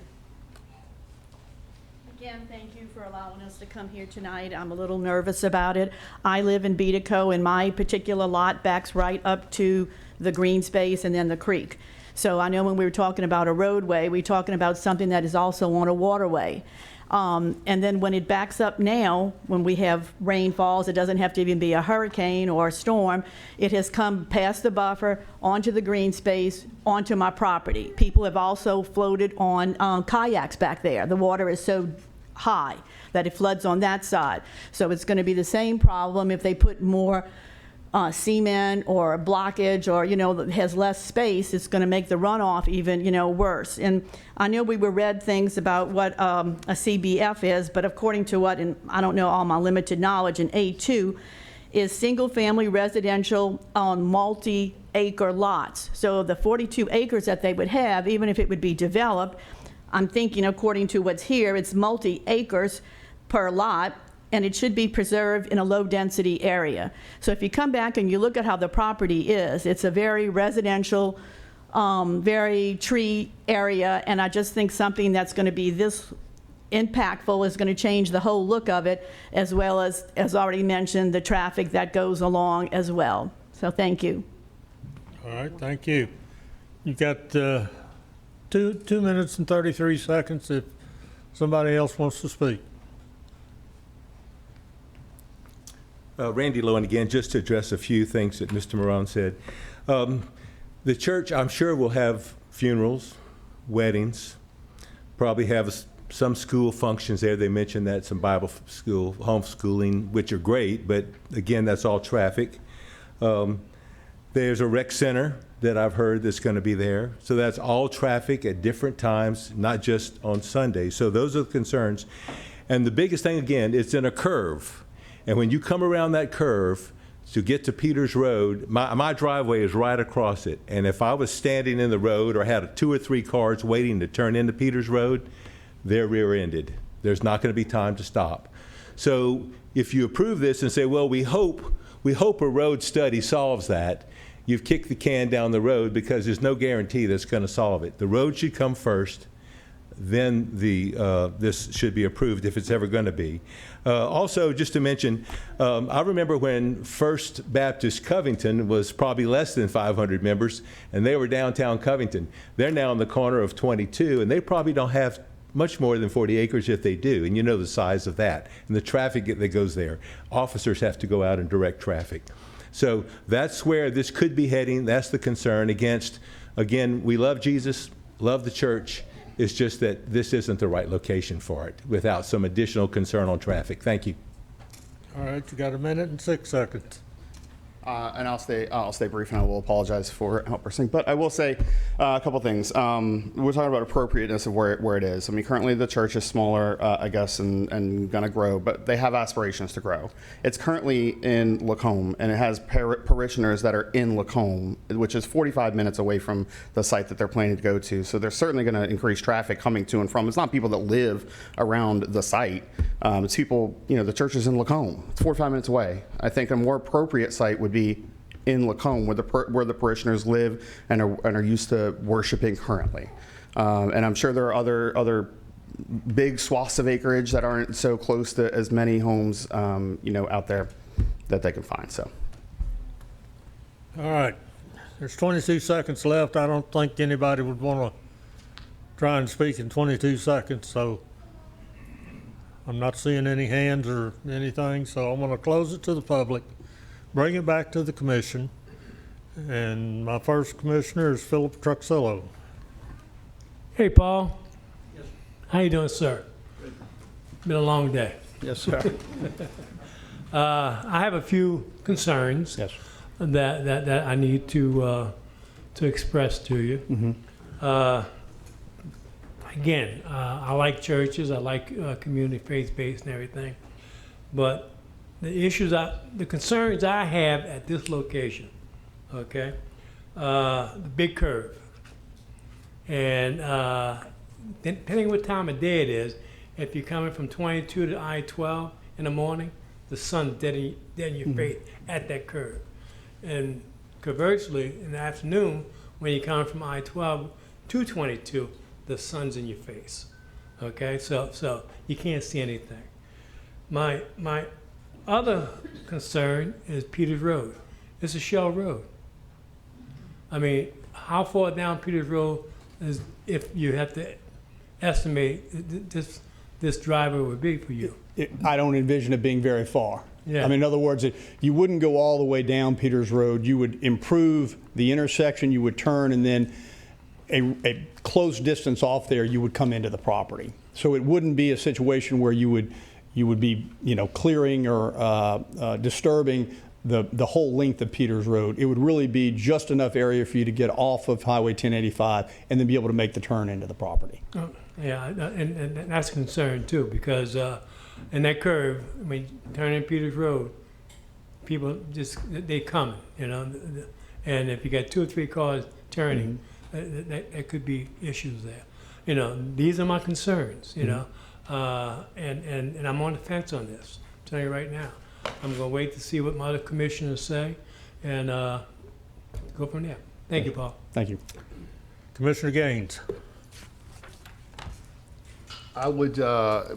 Again, thank you for allowing us to come here tonight. I'm a little nervous about it. I live in Beatico, and my particular lot backs right up to the green space and then the creek. So I know when we were talking about a roadway, we're talking about something that is also on a waterway. And then when it backs up now, when we have rainfalls, it doesn't have to even be a hurricane or a storm, it has come past the buffer, onto the green space, onto my property. People have also floated on kayaks back there. The water is so high that it floods on that side. So it's going to be the same problem if they put more cement or a blockage, or, that has less space. It's going to make the runoff even, worse. And I know we read things about what a CBF is, but according to what, and I don't know all my limited knowledge, in A2 is single-family residential on multi-acre lots. So the 42 acres that they would have, even if it would be developed, I'm thinking according to what's here, it's multi-acres per lot, and it should be preserved in a low-density area. So if you come back and you look at how the property is, it's a very residential, very tree area, and I just think something that's going to be this impactful is going to change the whole look of it, as well as already mentioned, the traffic that goes along as well. So thank you. All right, thank you. You got 2 minutes and 33 seconds if somebody else wants to speak. Randy Lowen again, just to address a few things that Mr. Moran said. The church, I'm sure, will have funerals, weddings, probably have some school functions there. They mentioned that, some Bible school, homeschooling, which are great, but again, that's all traffic. There's a rec center that I've heard that's going to be there. So that's all traffic at different times, not just on Sunday. So those are the concerns. And the biggest thing, again, it's in a curve. And when you come around that curve to get to Peters Road, my driveway is right across it. And if I was standing in the road or had 2 or 3 cars waiting to turn into Peters Road, they're rear-ended. There's not going to be time to stop. So if you approve this and say, well, we hope a road study solves that, you've kicked the can down the road, because there's no guarantee that's going to solve it. The road should come first, then this should be approved if it's ever going to be. Also, just to mention, I remember when First Baptist Covington was probably less than 500 members, and they were downtown Covington. They're now in the corner of 22, and they probably don't have much more than 40 acres if they do, and you know the size of that, and the traffic that goes there. Officers have to go out and direct traffic. So that's where this could be heading. That's the concern against, again, we love Jesus, love the church. It's just that this isn't the right location for it without some additional concern on traffic. Thank you. All right, you got 1 minute and 6 seconds. And I'll stay brief, and I will apologize for outbursting. But I will say a couple things. We're talking about appropriateness of where it is. I mean, currently the church is smaller, I guess, and going to grow, but they have aspirations to grow. It's currently in Lacombe, and it has parishioners that are in Lacombe, which is 45 minutes away from the site that they're planning to go to. So they're certainly going to increase traffic coming to and from. It's not people that live around the site. It's people, the church is in Lacombe. It's 45 minutes away. I think a more appropriate site would be in Lacombe, where the parishioners live and are used to worshiping currently. And I'm sure there are other big swaths of acreage that aren't so close to as many homes, out there that they can find. So. All right. There's 22 seconds left. I don't think anybody would want to try and speak in 22 seconds, so I'm not seeing any hands or anything, so I'm going to close it to the public, bring it back to the commission, and my first commissioner is Philip Truxillo. Hey, Paul. Yes. How you doing, sir? Good. Been a long day. Yes, sir. I have a few concerns. Yes. That I need to express to you. Mm-hmm. Again, I like churches. I like community faith-based and everything, but the concerns I have at this location, okay, the big curve, and depending what time of day it is, if you're coming from 22 to I-12 in the morning, the sun's dead in your face at that curve. And conversely, in the afternoon, when you're coming from I-12 to 22, the sun's in your face. Okay, so you can't see anything. My other concern is Peters Road. It's a shell road. I mean, how far down Peters Road is, if you have to estimate this driveway would be for you? I don't envision it being very far. Yeah. I mean, in other words, you wouldn't go all the way down Peters Road. You would improve the intersection, you would turn, and then a close distance off there, you would come into the property. So it wouldn't be a situation where you would be, clearing or disturbing the whole length of Peters Road. It would really be just enough area for you to get off of Highway 1085 and then be able to make the turn into the property. Yeah, and that's a concern too, because in that curve, I mean, turning Peters Road, people they coming, and if you got 2 or 3 cars turning, there could be issues there. These are my concerns, and I'm on the fence on this. I'm telling you right now. I'm going to wait to see what my other commissioners say and go from there. Thank you, Paul. Thank you. Commissioner Gaines. I would,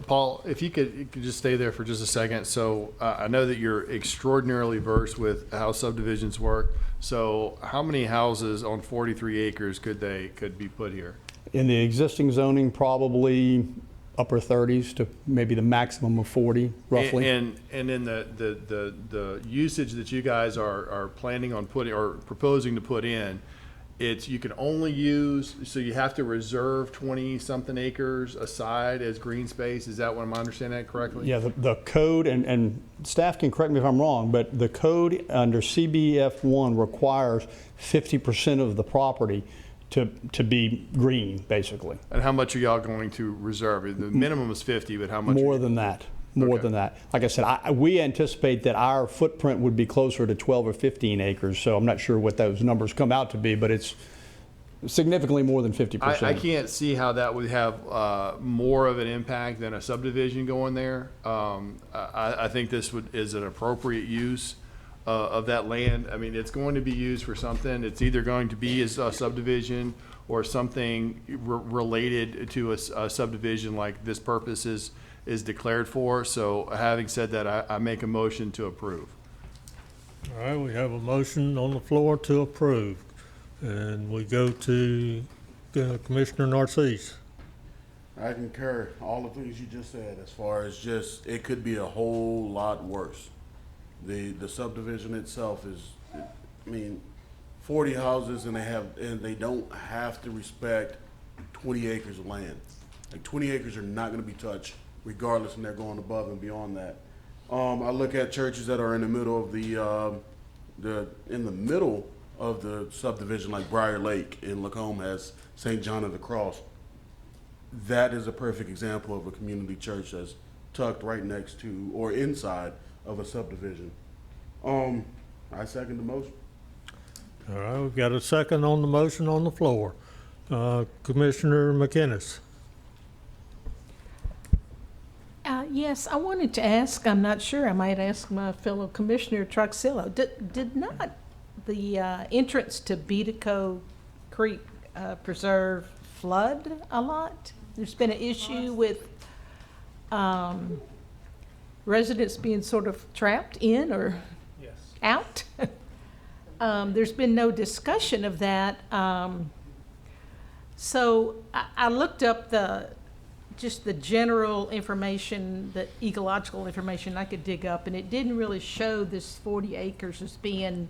Paul, if you could just stay there for just a second. So I know that you're extraordinarily versed with how subdivisions work. So how many houses on 43 acres could be put here? In the existing zoning, probably upper 30s to maybe the maximum of 40, roughly. And then the usage that you guys are planning on putting or proposing to put in, you can only use, so you have to reserve 20-something acres aside as green space. Is that what I'm understanding that correctly? Yeah, the code, and staff can correct me if I'm wrong, but the code under CBF1 requires 50% of the property to be green, basically. And how much are y'all going to reserve? The minimum is 50, but how much? More than that. More than that. Like I said, we anticipate that our footprint would be closer to 12 or 15 acres, so I'm not sure what those numbers come out to be, but it's significantly more than 50%. I can't see how that would have more of an impact than a subdivision going there. I think this is an appropriate use of that land. I mean, it's going to be used for something. It's either going to be as a subdivision or something related to a subdivision like this purpose is declared for. So having said that, I make a motion to approve. All right, we have a motion on the floor to approve. And we go to Commissioner Narcisse. I concur all the things you just said as far as just, it could be a whole lot worse. The subdivision itself is, 40 houses and they don't have to respect 20 acres of land. Like 20 acres are not gonna be touched regardless, and they're going above and beyond that. I look at churches that are in the middle of in the middle of the subdivision, like Briar Lake in Lacombe has St. John of the Cross. That is a perfect example of a community church that's tucked right next to or inside of a subdivision. I second the motion. All right, we've got a second on the motion on the floor. Commissioner McInnes. Yes, I wanted to ask, I'm not sure, I might ask my fellow Commissioner Truxillo, did not the entrance to Beatico Creek Preserve flood a lot? There's been an issue with residents being sort of trapped in or out. There's been no discussion of that. So I looked up just the general information, the ecological information I could dig up, and it didn't really show this 40 acres as being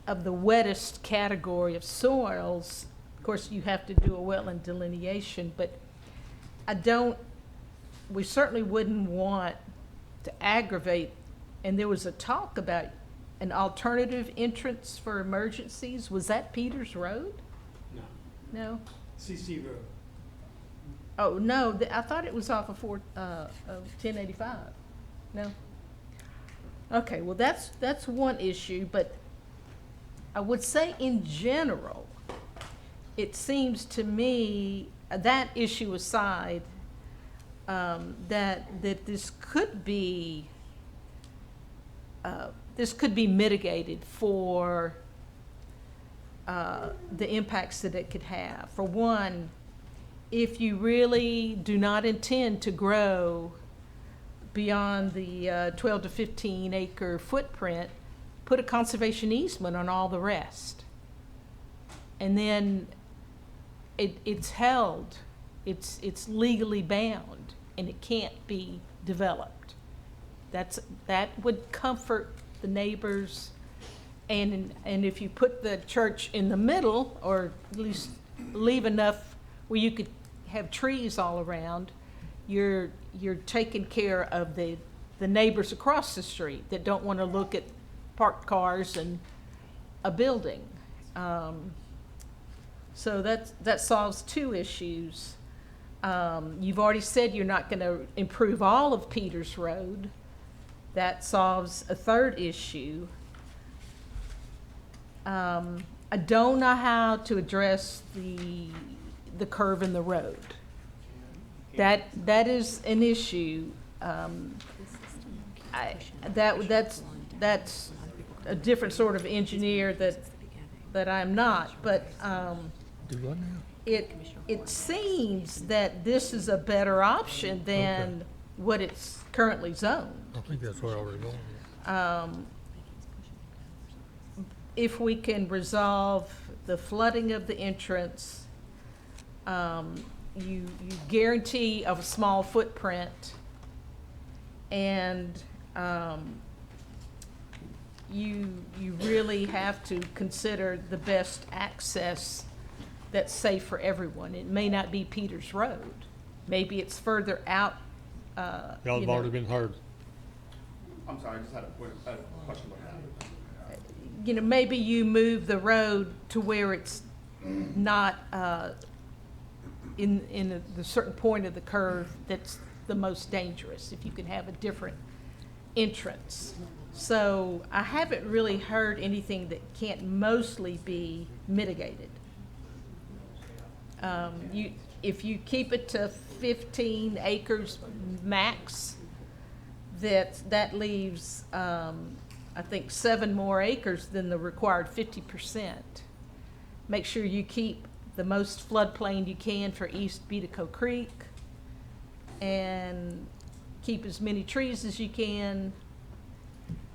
of the wettest category of soils. Of course, you have to do a wetland delineation, but we certainly wouldn't want to aggravate. And there was a talk about an alternative entrance for emergencies. Was that Peters Road? No. No? CC Road. Oh, no, I thought it was off of 1085. No? Okay, well, that's one issue, but I would say in general, it seems to me, that issue aside, that this could be mitigated for the impacts that it could have. For one, if you really do not intend to grow beyond the 12 to 15 acre footprint, put a conservation easement on all the rest. And then it's held, it's legally bound, and it can't be developed. That would comfort the neighbors. And if you put the church in the middle, or at least leave enough where you could have trees all around, you're taking care of the neighbors across the street that don't want to look at parked cars and a building. So that solves two issues. You've already said you're not going to improve all of Peters Road. That solves a third issue. I don't know how to address the curve in the road. That is an issue. That's a different sort of engineer that I'm not, but it seems that this is a better option than what it's currently zoned. I think that's where I was going. If we can resolve the flooding of the entrance, you guarantee of a small footprint, and you really have to consider the best access that's safe for everyone. It may not be Peters Road. Maybe it's further out. Y'all have already been heard. I'm sorry, I just had a question about that. Maybe you move the road to where it's not in the certain point of the curve that's the most dangerous, if you can have a different entrance. So I haven't really heard anything that can't mostly be mitigated. If you keep it to 15 acres max, that leaves I think 7 more acres than the required 50%. Make sure you keep the most floodplain you can for East Beatico Creek, and keep as many trees as you can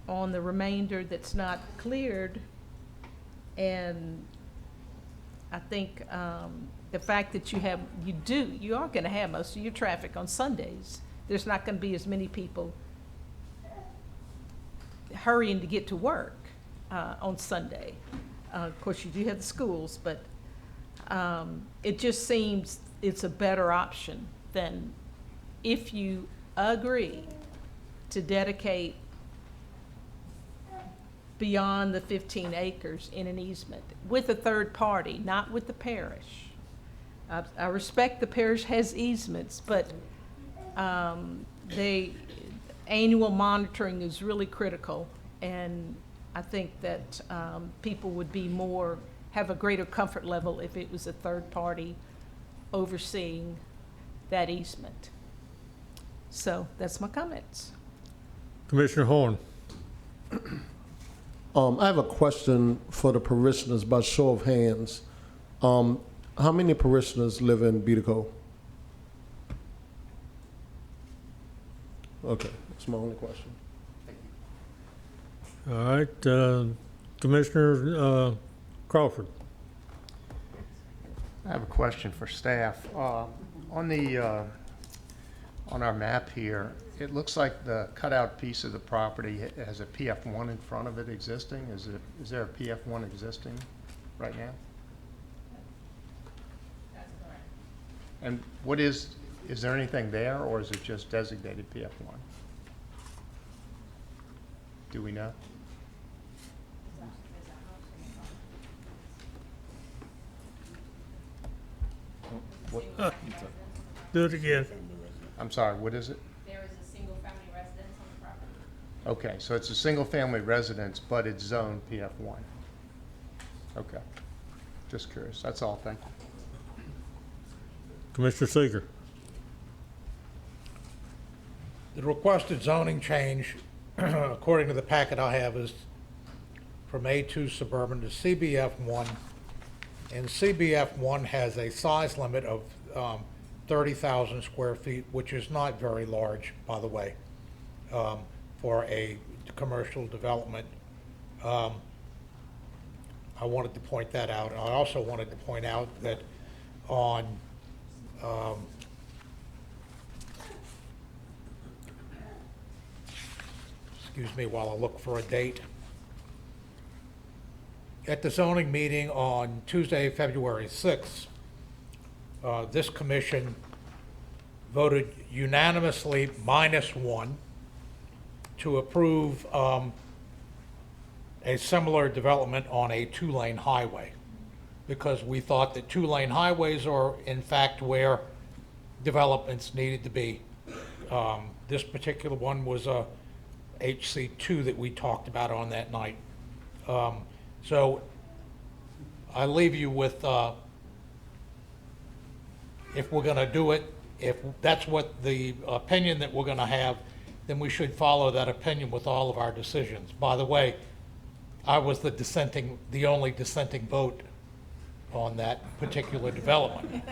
on the remainder that's not cleared. And I think the fact that you are going to have most of your traffic on Sundays. There's not going to be as many people hurrying to get to work on Sunday. Of course, you do have the schools, but it just seems it's a better option than if you agree to dedicate beyond the 15 acres in an easement with a third party, not with the parish. I respect the parish has easements, but annual monitoring is really critical, and I think that people would have a greater comfort level if it was a third party overseeing that easement. So that's my comments. Commissioner Horn. I have a question for the parishioners by show of hands. How many parishioners live in Beatico? Okay, that's my only question. All right, Commissioner Crawford. I have a question for staff. On our map here, it looks like the cutout piece of the property has a PF1 in front of it existing. Is there a PF1 existing right now? That's correct. And is there anything there, or is it just designated PF1? Do we know? Do it again. I'm sorry, what is it? There is a single-family residence on the property. Okay, so it's a single-family residence, but it's zoned PF1. Okay, just curious. That's all, thank you. Commissioner Seeger. The requested zoning change, according to the packet I have, is from A2 suburban to CBF1. And CBF1 has a size limit of 30,000 square feet, which is not very large, by the way, for a commercial development. I wanted to point that out. And I also wanted to point out that on excuse me while I look for a date. At the zoning meeting on Tuesday, February 6th, this commission voted unanimously -1 to approve a similar development on a 2-lane highway, because we thought that 2-lane highways are in fact where developments needed to be. This particular one was a HC2 that we talked about on that night. So I leave you with, if we're going to do it, if that's what the opinion that we're going to have, then we should follow that opinion with all of our decisions. By the way, I was the only dissenting vote on that particular development.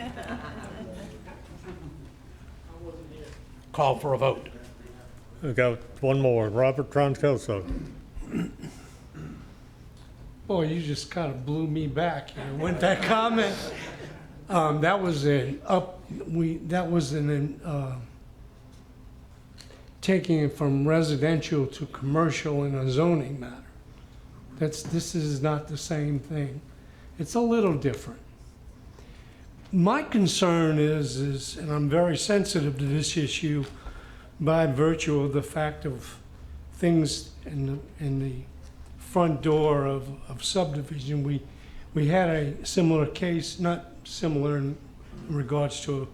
Call for a vote. We got one more, Robert Troncoso. Boy, you just kind of blew me back here with that comment. That was taking it from residential to commercial in a zoning matter. This is not the same thing. It's a little different. My concern is, and I'm very sensitive to this issue by virtue of the fact of things in the front door of subdivision. We had a similar case, not similar in regards to a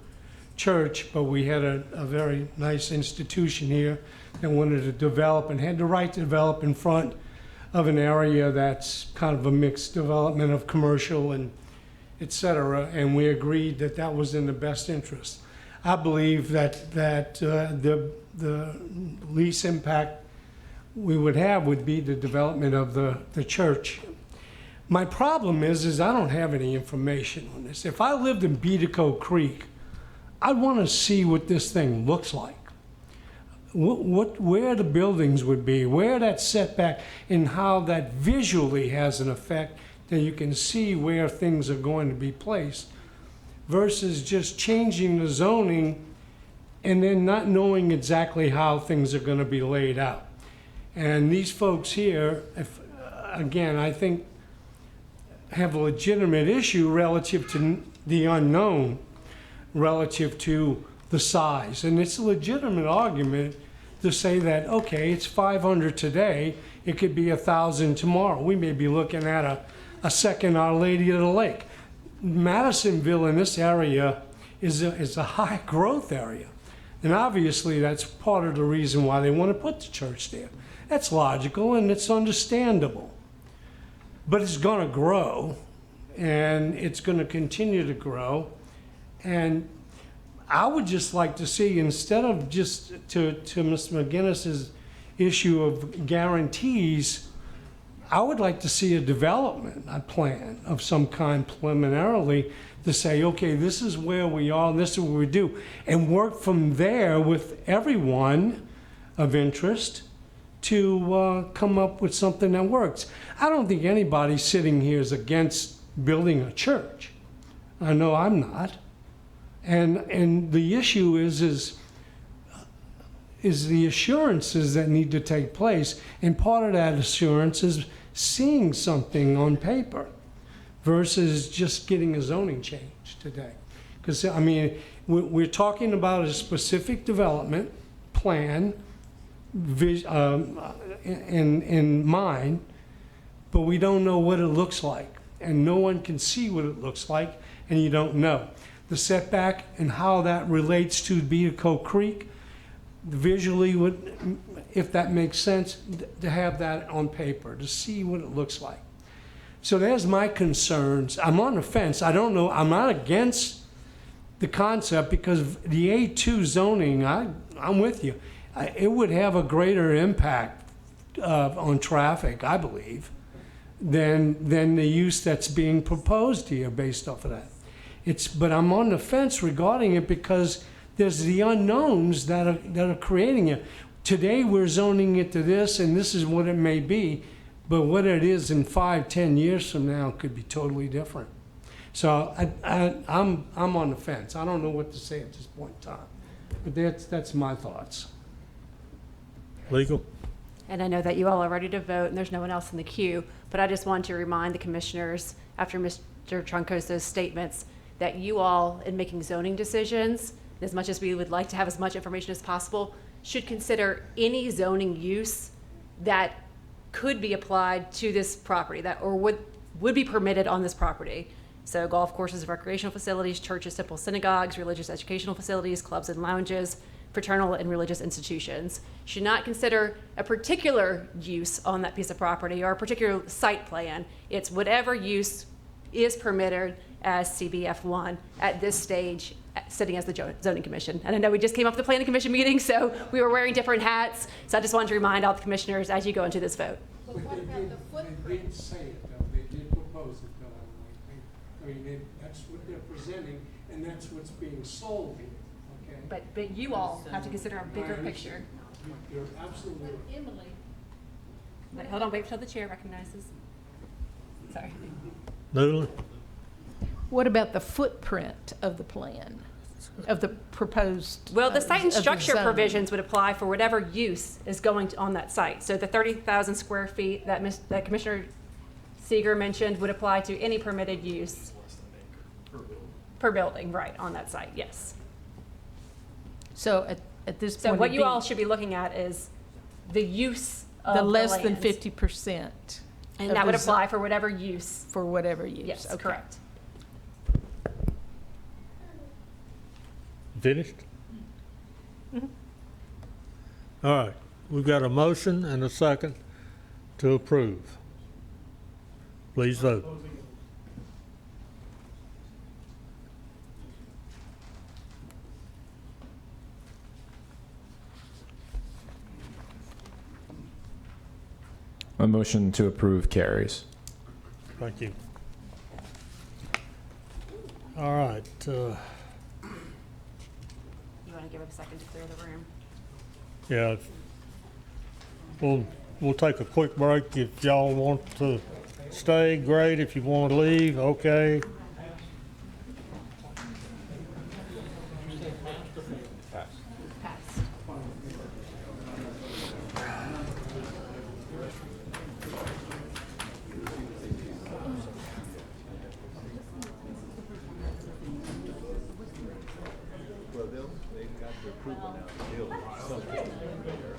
church, but we had a very nice institution here that wanted to develop and had the right to develop in front of an area that's kind of a mixed development of commercial and et cetera, and we agreed that that was in the best interest. I believe that the least impact we would have would be the development of the church. My problem is I don't have any information on this. If I lived in Beatico Creek, I'd want to see what this thing looks like. Where the buildings would be, where that setback, and how that visually has an effect that you can see where things are going to be placed, versus just changing the zoning and then not knowing exactly how things are going to be laid out. And these folks here, again, I think have a legitimate issue relative to the unknown, relative to the size. And it's a legitimate argument to say that, okay, it's 500 today, it could be 1,000 tomorrow. We may be looking at a second Our Lady of the Lake. Madisonville in this area is a high growth area. And obviously that's part of the reason why they want to put the church there. That's logical and it's understandable. But it's going to grow and it's going to continue to grow. And I would just like to see, instead of just to Mr. McGinnis's issue of guarantees, I would like to see a development, a plan of some kind preliminarily to say, okay, this is where we are, and this is what we do, and work from there with everyone of interest to come up with something that works. I don't think anybody sitting here is against building a church. I know I'm not. And the issue is the assurances that need to take place, and part of that assurance is seeing something on paper versus just getting a zoning change today. Because, I mean, we're talking about a specific development plan in mind, but we don't know what it looks like. And no one can see what it looks like, and you don't know. The setback and how that relates to Beatico Creek, visually, if that makes sense, to have that on paper, to see what it looks like. So there's my concerns. I'm on the fence. I don't know. I'm not against the concept because the A2 zoning, I'm with you. It would have a greater impact on traffic, I believe, than the use that's being proposed here based off of that. But I'm on the fence regarding it because there's the unknowns that are creating it. Today we're zoning it to this, and this is what it may be. But what it is in 5-10 years from now could be totally different. So I'm on the fence. I don't know what to say at this point in time. But that's my thoughts. Legal? And I know that you all are ready to vote, and there's no one else in the queue, but I just want to remind the commissioners, after Mr. Troncoso's statements, that you all, in making zoning decisions, as much as we would like to have as much information as possible, should consider any zoning use that could be applied to this property or would be permitted on this property. So golf courses, recreational facilities, churches, temple, synagogues, religious educational facilities, clubs and lounges, fraternal and religious institutions. Should not consider a particular use on that piece of property or a particular site plan. It's whatever use is permitted as CBF1 at this stage, sitting as the zoning commission. And I know we just came off the planning commission meeting, so we were wearing different hats. So I just wanted to remind all the commissioners as you go into this vote. But what about the footprint? They did say it, though. They did propose it, though. I mean, that's what they're presenting, and that's what's being sold here, okay? But you all have to consider a bigger picture. You're absolutely right. Emily. Wait, hold on, wait until the chair recognizes. Sorry. Newland? What about the footprint of the plan, of the proposed? Well, the site and of the structure zoning? provisions would apply for whatever use is going on that site. So the 30,000 square feet that Commissioner Seeger mentioned would apply to any permitted use per building, right, on that site, yes. So at this point. So what it'd you be all should be looking at is the use of the less than lands. 50%. And of that would the zo- apply for whatever use. For whatever use. Yes, Okay. correct. Finished? All right, we've got a motion and a second to approve. Please vote. A motion to approve carries. Thank you. All right, You want to give it a second to clear the room? yeah, we'll take a quick break. If y'all want to stay, great. If you want to leave, okay. Well, they've got their approval now to build something there.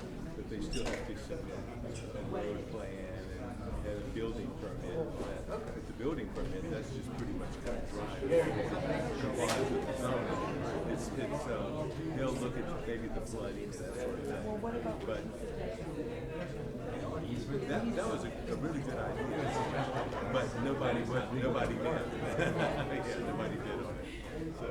still have to submit a road plan and a building permit. But the building permit, that's just pretty much cut and dry. They'll look at maybe the flooding and that sort of thing. But that was a really good idea. But nobody did. Yeah, nobody did on it. So.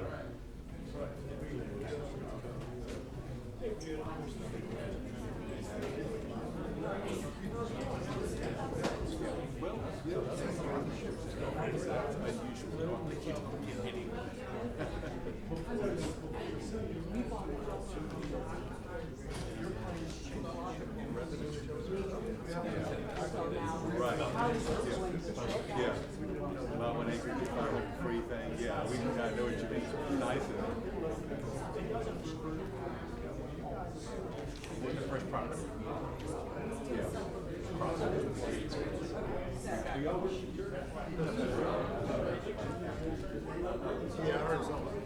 Right. Yeah. About 1 acre free thing. Yeah, I know what you mean. Nice. The first property. Yeah, I heard something.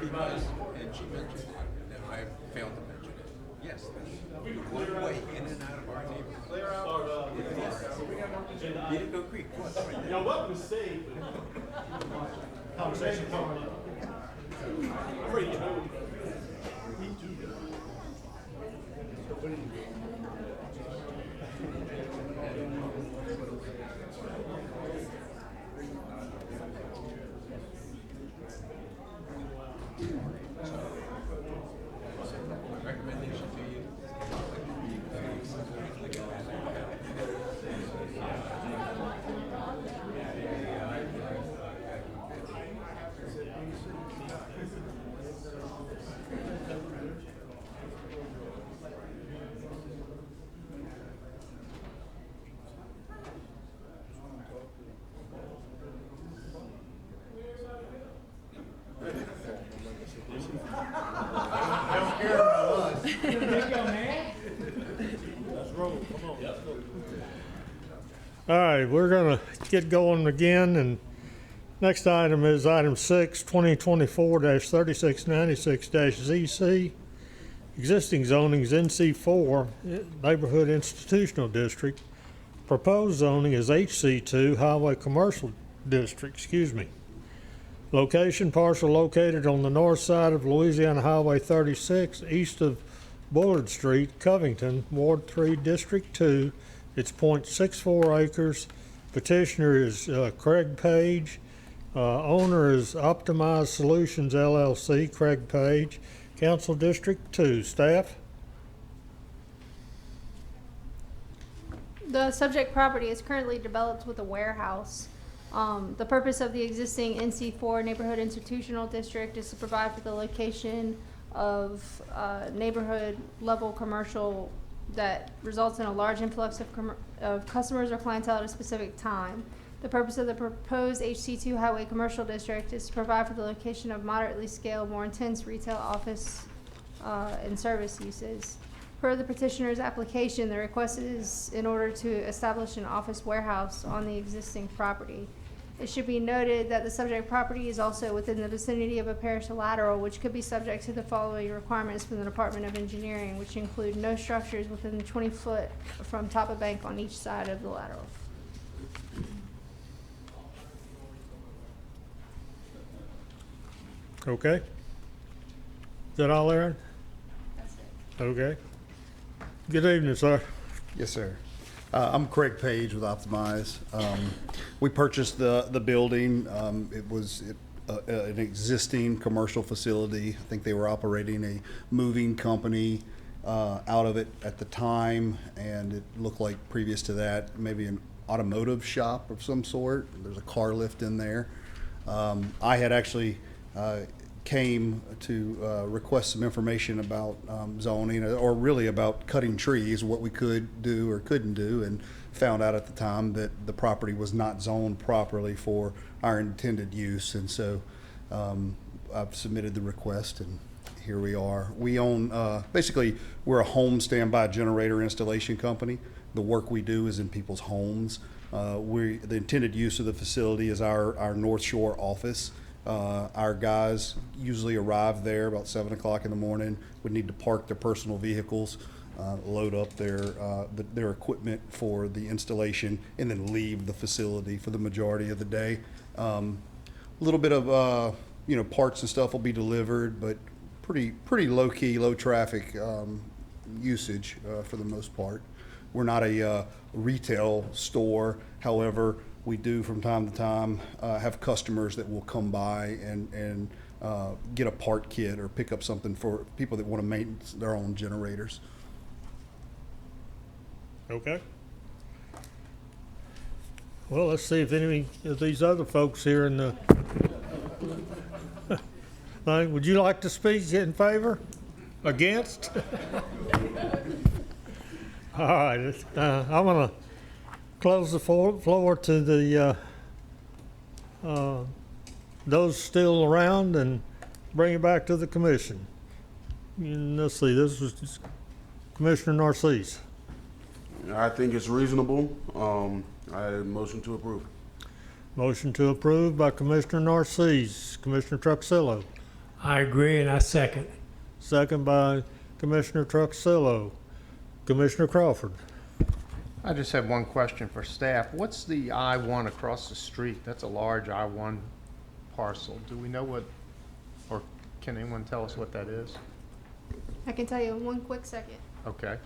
Because, and she mentioned it, and I failed to mention it. Yes, one way in and out of our neighborhood. Clear out. Beaver Creek. You're welcome to stay. Conversation coming up. I'm ready to go. Me too. Recommendation to you. All right, we're going to get going again, and next item is item 6, 2024-3696-ZC. Existing zoning is NC4, Neighborhood Institutional District. Proposed zoning is HC2, Highway Commercial District, Location, parcel located on the north side of Louisiana Highway 36, east of Bullard Street, Covington, Ward 3, District 2. It's .64 acres. Petitioner is Craig Page. Owner is Optimized Solutions LLC, Craig Page. Council District 2. Staff? The subject property is currently developed with a warehouse. The purpose of the existing NC4 Neighborhood Institutional District is to provide for the location of neighborhood level commercial that results in a large influx of customers or clientele at a specific time. The purpose of the proposed HC2 Highway Commercial District is to provide for the location of moderately scaled, more intense retail, office, and service uses. Per the petitioner's application, the request is in order to establish an office warehouse on the existing property. It should be noted that the subject property is also within the vicinity of a parish lateral, which could be subject to the following requirements from the Department of Engineering, which include no structures within 20 foot from top of bank on each side of the lateral. Okay. Is that all, Aaron? That's it. Okay. Good evening, sir. Yes, sir. I'm Craig Page with Optimize. We purchased the building. It was an existing commercial facility. I think they were operating a moving company out of it at the time, and it looked like previous to that, maybe an automotive shop of some sort. There's a car lift in there. I had actually came to request some information about zoning, or really about cutting trees, what we could do or couldn't do, and found out at the time that the property was not zoned properly for our intended use. And so I've submitted the request, and here we are. We own, basically, we're a home standby generator installation company. The work we do is in people's homes. The intended use of the facility is our North Shore office. Our guys usually arrive there about 7 o'clock in the morning, would need to park their personal vehicles, load up their equipment for the installation, and then leave the facility for the majority of the day. A little bit of parts and stuff will be delivered, but pretty low key, low traffic usage for the most part. We're not a retail store, however. We do from time to time have customers that will come by and get a part kit or pick up something for people that want to maintain their own generators. Okay. Well, let's see if any of these other folks here in the thing, would you like to speak in favor? Against? All right. I'm going to close the floor to the those still around and bring it back to the commission. And let's see, this was Commissioner Narcisse. I think it's reasonable. I motion to approve. Motion to approve by Commissioner Narcisse. Commissioner Truxillo. I agree, and I second. Second by Commissioner Truxillo. Commissioner Crawford. I just have one question for staff. What's the I-1 across the street? That's a large I-1 parcel. Do we know what, or can anyone tell us what that is? I can tell you in one quick second. Okay.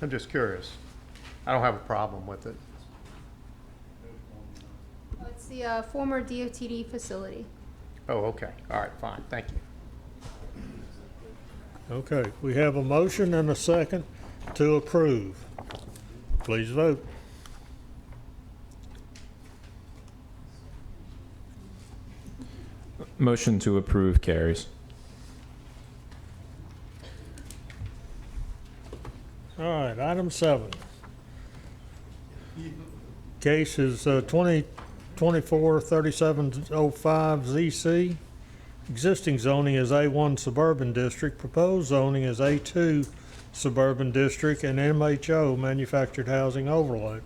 I'm just curious. I don't have a problem with it. It's the former DOTD facility. Oh, okay. All right, fine. Thank you. Okay, we have a motion and a second to approve. Please vote. Motion to approve carries. All right, item 7. Case is 2024-3705 ZC. Existing zoning is A1 Suburban District. Proposed zoning is A2 Suburban District and MHO Manufactured Housing Overlay.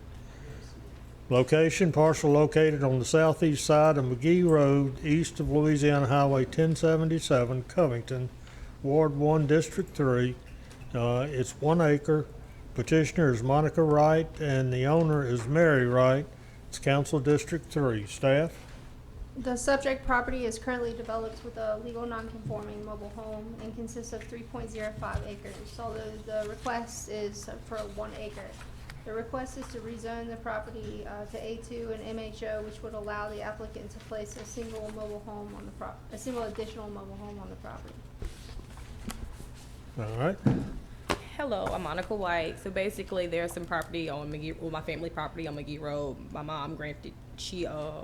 Location, parcel located on the southeast side of McGee Road, east of Louisiana Highway 1077, Covington, Ward 1, District 3. It's 1 acre. Petitioner is Monica Wright, and the owner is Mary Wright. It's Council District 3. Staff? The subject property is currently developed with a legal non-conforming mobile home and consists of 3.05 acres, although the request is for 1 acre. The request is to rezone the property to A2 and MHO, which would allow the applicant to place a single additional mobile home on the property. All right. Hello, I'm Monica White. So basically, there's some property on McGee, well, my family property on McGee Road. My mom granted Get a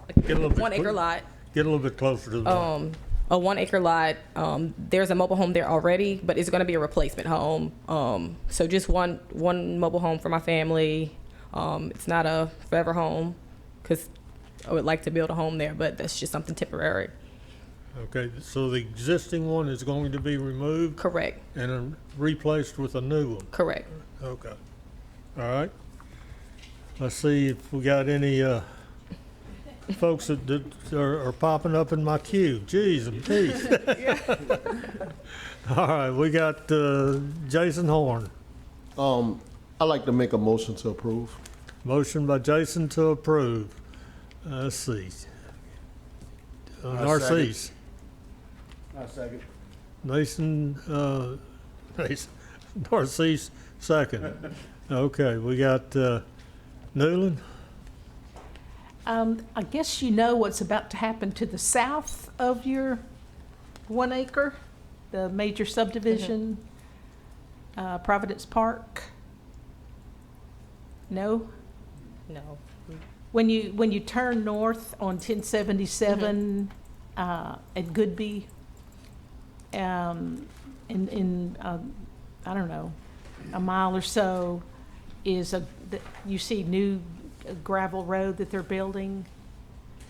a little bit 1 acre lot. Get a little bit closer to the mic. A 1 acre lot. There's a mobile home there already, but it's going to be a replacement home. So just one mobile home for my family. It's not a forever home because I would like to build a home there, but that's just something temporary. Okay, so the existing one is going to be removed? Correct. And replaced with a new one? Correct. Okay. All right. Let's see if we got any folks that are popping up in my queue. Jeez and Pete. All right, we got Jason Horn. I'd like to make a motion to approve. Motion by Jason to approve. Let's see. Narcisse. I second. Narcisse, second. Okay, we got Newland. I guess you know what's about to happen to the south of your 1 acre, the major subdivision, Providence Park? No? No. When you turn north on 1077 at Goodby, in I don't know, a mile or so, is you see new gravel road that they're building.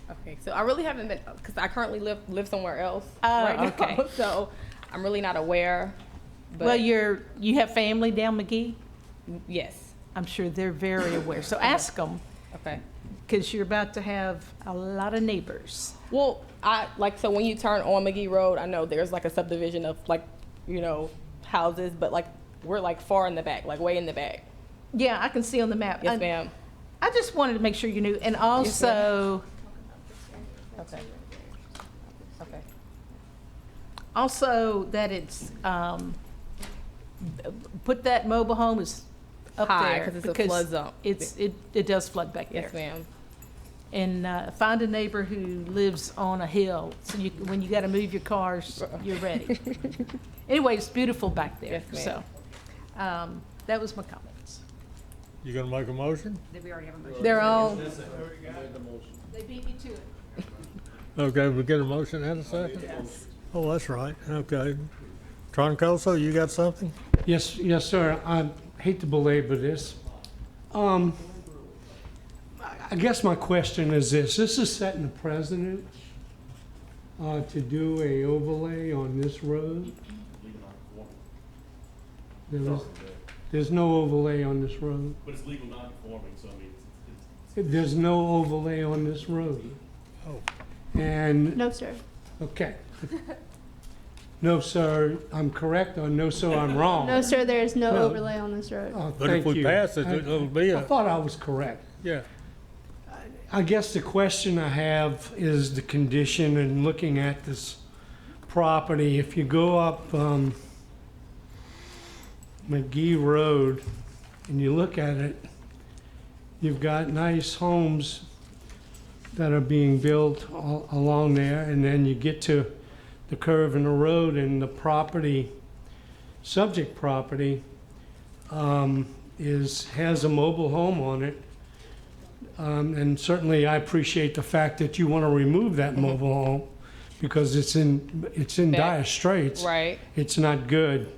Okay, so I really haven't been, because I currently live somewhere else Oh, right now, okay. so I'm really not aware. But Well, you have family down McGee? yes. I'm sure they're very aware, so ask them. Okay. Because you're about to have a lot of neighbors. Well, so when you turn on McGee Road, I know there's like a subdivision of houses, but like we're like far in the back, like way in the back. Yeah, I can see on the map. Yes, ma'am. I just wanted to make sure you knew, and also, Okay. Okay. also that it's, put that mobile home is up High, there. 'cause it's a flood zone. It does flood back there. Yes, ma'am. And find a neighbor who lives on a hill, so when you gotta move your cars, you're ready. Anyway, it's beautiful back there, Yes, so, that was my comments. You gonna make a motion? Did we already have a motion? They're all, they beat me to it. Okay, we get a motion and a second? Yes. Oh, that's right, okay. Troncoso, you got something? Yes, sir. I hate to belabor this. I guess my question is this. This is setting a precedent to do a overlay on this road. There's no overlay on this road. But it's legal non-conforming, so I mean, There's no overlay on this road. Oh. And, No, sir. okay. No, sir, I'm correct, or no, sir, I'm wrong? No, sir, there is no No. overlay on this road. Oh, But if thank we you. pass it, it'll be I a, thought I was correct. yeah. I guess the question I have is the condition and looking at this property. If you go up McGee Road and you look at it, you've got nice homes that are being built along there, and then you get to the curve in the road, and the property, subject property, has a mobile home on it. And certainly I appreciate the fact that you want to remove that mobile home because it's in dire straits. Right. It's not good.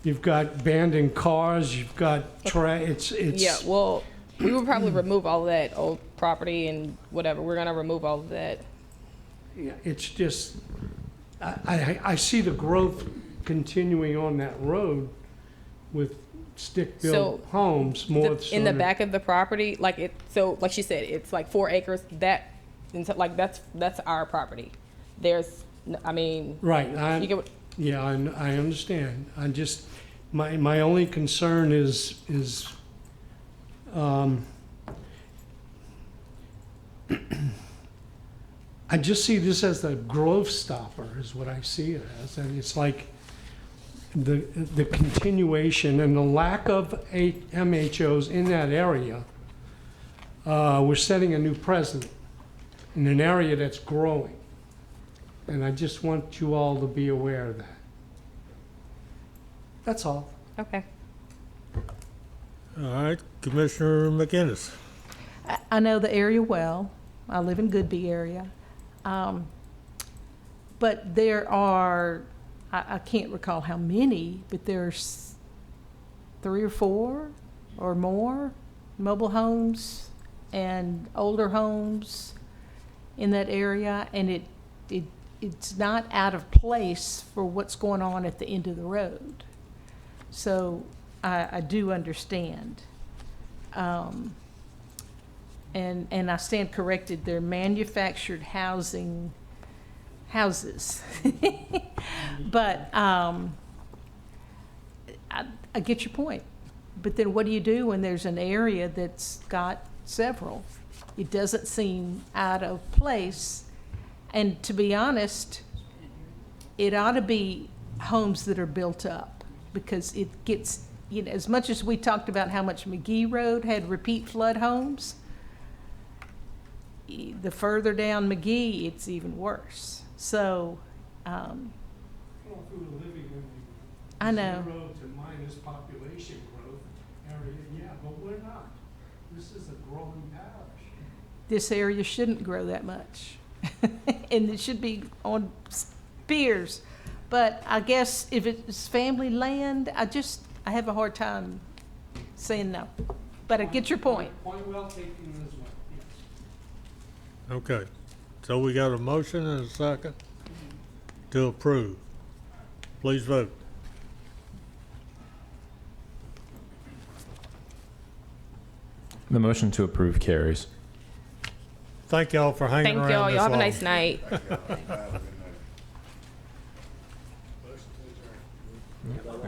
You've got abandoned cars, you've got it's Yeah, well, we would probably remove all of that old property and whatever. We're gonna remove all of that. Yeah, it's just, I see the growth continuing on that road with stick-built homes more so In the than- back of the property, like she said, it's like 4 acres. That's our property. There's, I mean, Right, you get what- Yeah, I understand. I just, my only concern is, I just see this as the growth stopper is what I see it as. And it's like the continuation and the lack of MHOs in that area. We're setting a new precedent in an area that's growing. And I just want you all to be aware of that. That's all. Okay. All right, Commissioner McInnes. I know the area well. I live in Goodby area. But there are, I can't recall how many, but there's 3 or 4 or more mobile homes and older homes in that area, and it's not out of place for what's going on at the end of the road. So I do understand. And I stand corrected, they're manufactured houses. But I get your point. But then what do you do when there's an area that's got several? It doesn't seem out of place. And to be honest, it ought to be homes that are built up, because it gets, you know, as much as we talked about how much McGee Road had repeat flood homes, the further down McGee, it's even worse. So, I know. Zero to minus population growth area, yeah, but we're not. This is a growing parish. This area shouldn't grow that much. And it should be on spears. But I guess if it's family land, I have a hard time saying no. But I get your point. Point well taken as well, yes. Okay, so we got a motion and a second to approve. Please vote. The motion to approve carries. Thank y'all for hanging Thank around y'all. this Y'all have a long. nice night. I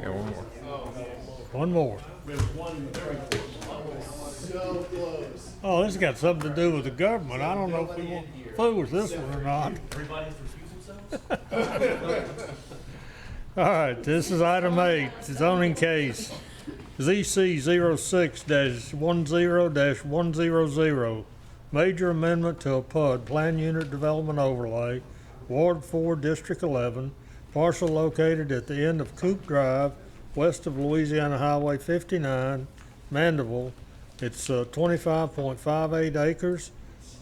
got one more. One more. Oh, this has got something to do with the government. I don't know if we want to fool with this one or not. All right, this is item 8, zoning case ZC 06-10-100, major amendment to a PUD, Plan Unit Development Overlay, Ward 4, District 11, parcel located at the end of Coop Drive, west of Louisiana Highway 59, Mandeville. It's 25.58 acres.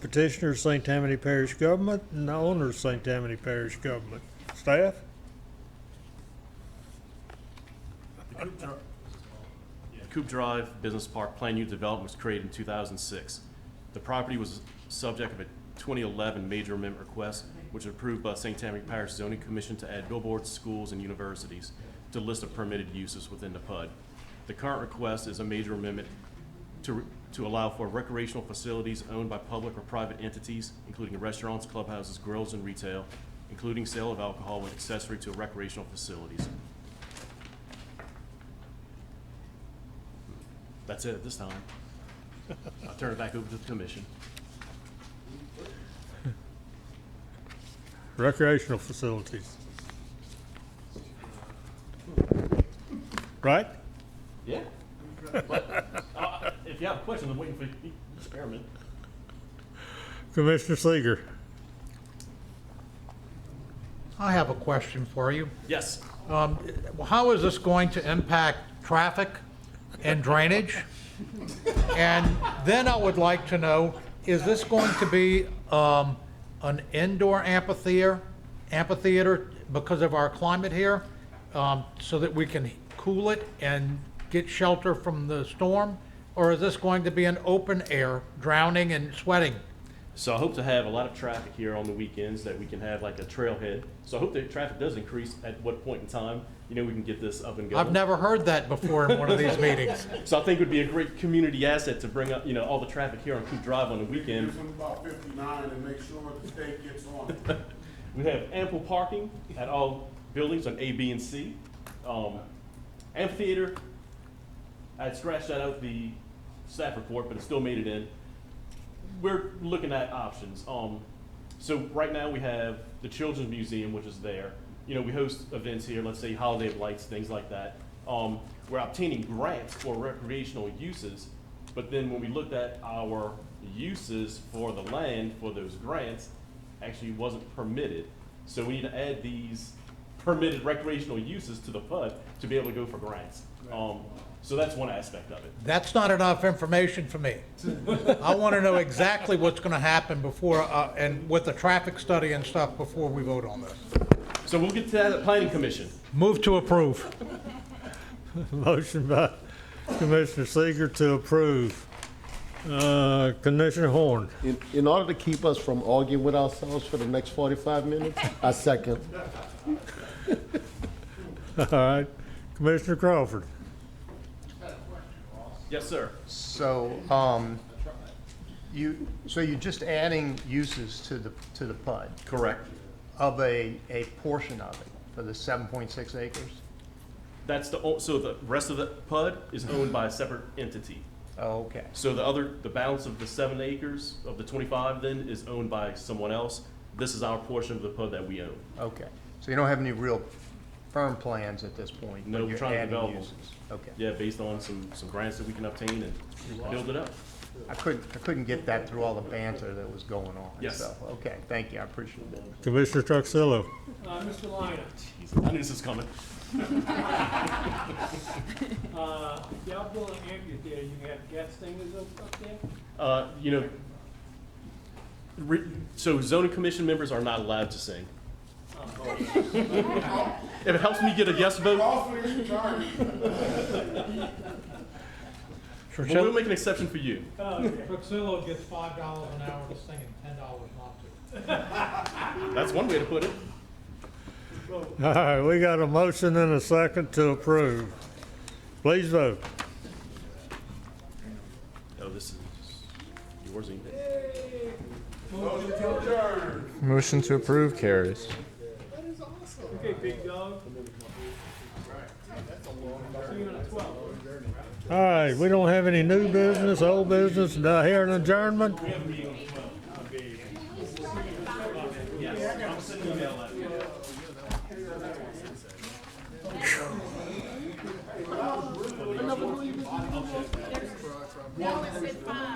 Petitioner St. Tammany Parish Government, and the owner St. Tammany Parish Government. Staff? Coop Drive Business Park Plan Unit Development was created in 2006. The property was subject of a 2011 major amendment request, which was approved by St. Tammany Parish Zoning Commission to add billboards, schools, and universities to the list of permitted uses within the PUD. The current request is a major amendment to allow for recreational facilities owned by public or private entities, including restaurants, clubhouses, grills, and retail, including sale of alcohol when accessory to recreational facilities. That's it at this time. I'll turn it back over to the commission. Recreational facilities. Right? Yeah. But, if you have a question, I'm waiting for the experiment. Commissioner Seeger. I have a question for you. Yes. How is this going to impact traffic and drainage? And then I would like to know, is this going to be an indoor amphitheater because of our climate here, so that we can cool it and get shelter from the storm? Or is this going to be an open air, drowning and sweating? So I hope to have a lot of traffic here on the weekends, that we can have like a trailhead. So I hope the traffic does increase at what point in time, we can get this up and going. I've never heard that before in one of these meetings. So I think it would be a great community asset to bring up, all the traffic here on Coop Drive on the weekend. Use them about 59 and make sure the state gets on it. We have ample parking at all buildings on A, B, and C. Amphitheater, I had scratched that out the staff report, but it still made it in. We're looking at options. So right now we have the Children's Museum, which is there. You know, we host events here, let's say Holiday of Lights, things like that. We're obtaining grants for recreational uses, but then when we looked at our uses for the land for those grants, actually wasn't permitted. So we need to add these permitted recreational uses to the PUD to be able to go for grants. So that's one aspect of it. That's not enough information for me. I want to know exactly what's going to happen before, and with the traffic study and stuff before we vote on this. So we'll get to that at Planning Commission. Move to approve. Motion by Commissioner Seeger to approve. Commissioner Horn. In order to keep us from arguing with ourselves for the next 45 minutes, I second. All right. Commissioner Crawford. Yes, sir. So, you're just adding uses to the PUD Correct. of a portion of it for the 7.6 acres? That's so the rest of the PUD is owned by a separate entity. Oh, okay. So the balance of the 7 acres of the 25 then is owned by someone else. This is our portion of the PUD that we own. Okay. So you don't have any real firm plans at this point? No, but we're you're trying to adding develop uses. Okay. Yeah, based on some grants that we can obtain and build it up. I couldn't get that through all the banter that was going on. Yes. So, okay, thank you, I appreciate it. Commissioner Truxillo. Mr. Lyon, I knew this was coming. y'all build an amphitheater, you have guest singers up there? You know, so zoning commission members are not allowed to sing. If it helps me get a yes vote. But we'll make an exception for you. Truxillo gets $5 an hour to sing and $10 not to. That's one way to put it. All right, we got a motion and a second to approve. Please vote. Oh, this is yours, ain't it? Motion to approve carries. Okay, big dog. See you on the 12th. All right, we don't have any new business, old business. Do I hear an adjournment? No, it said 5.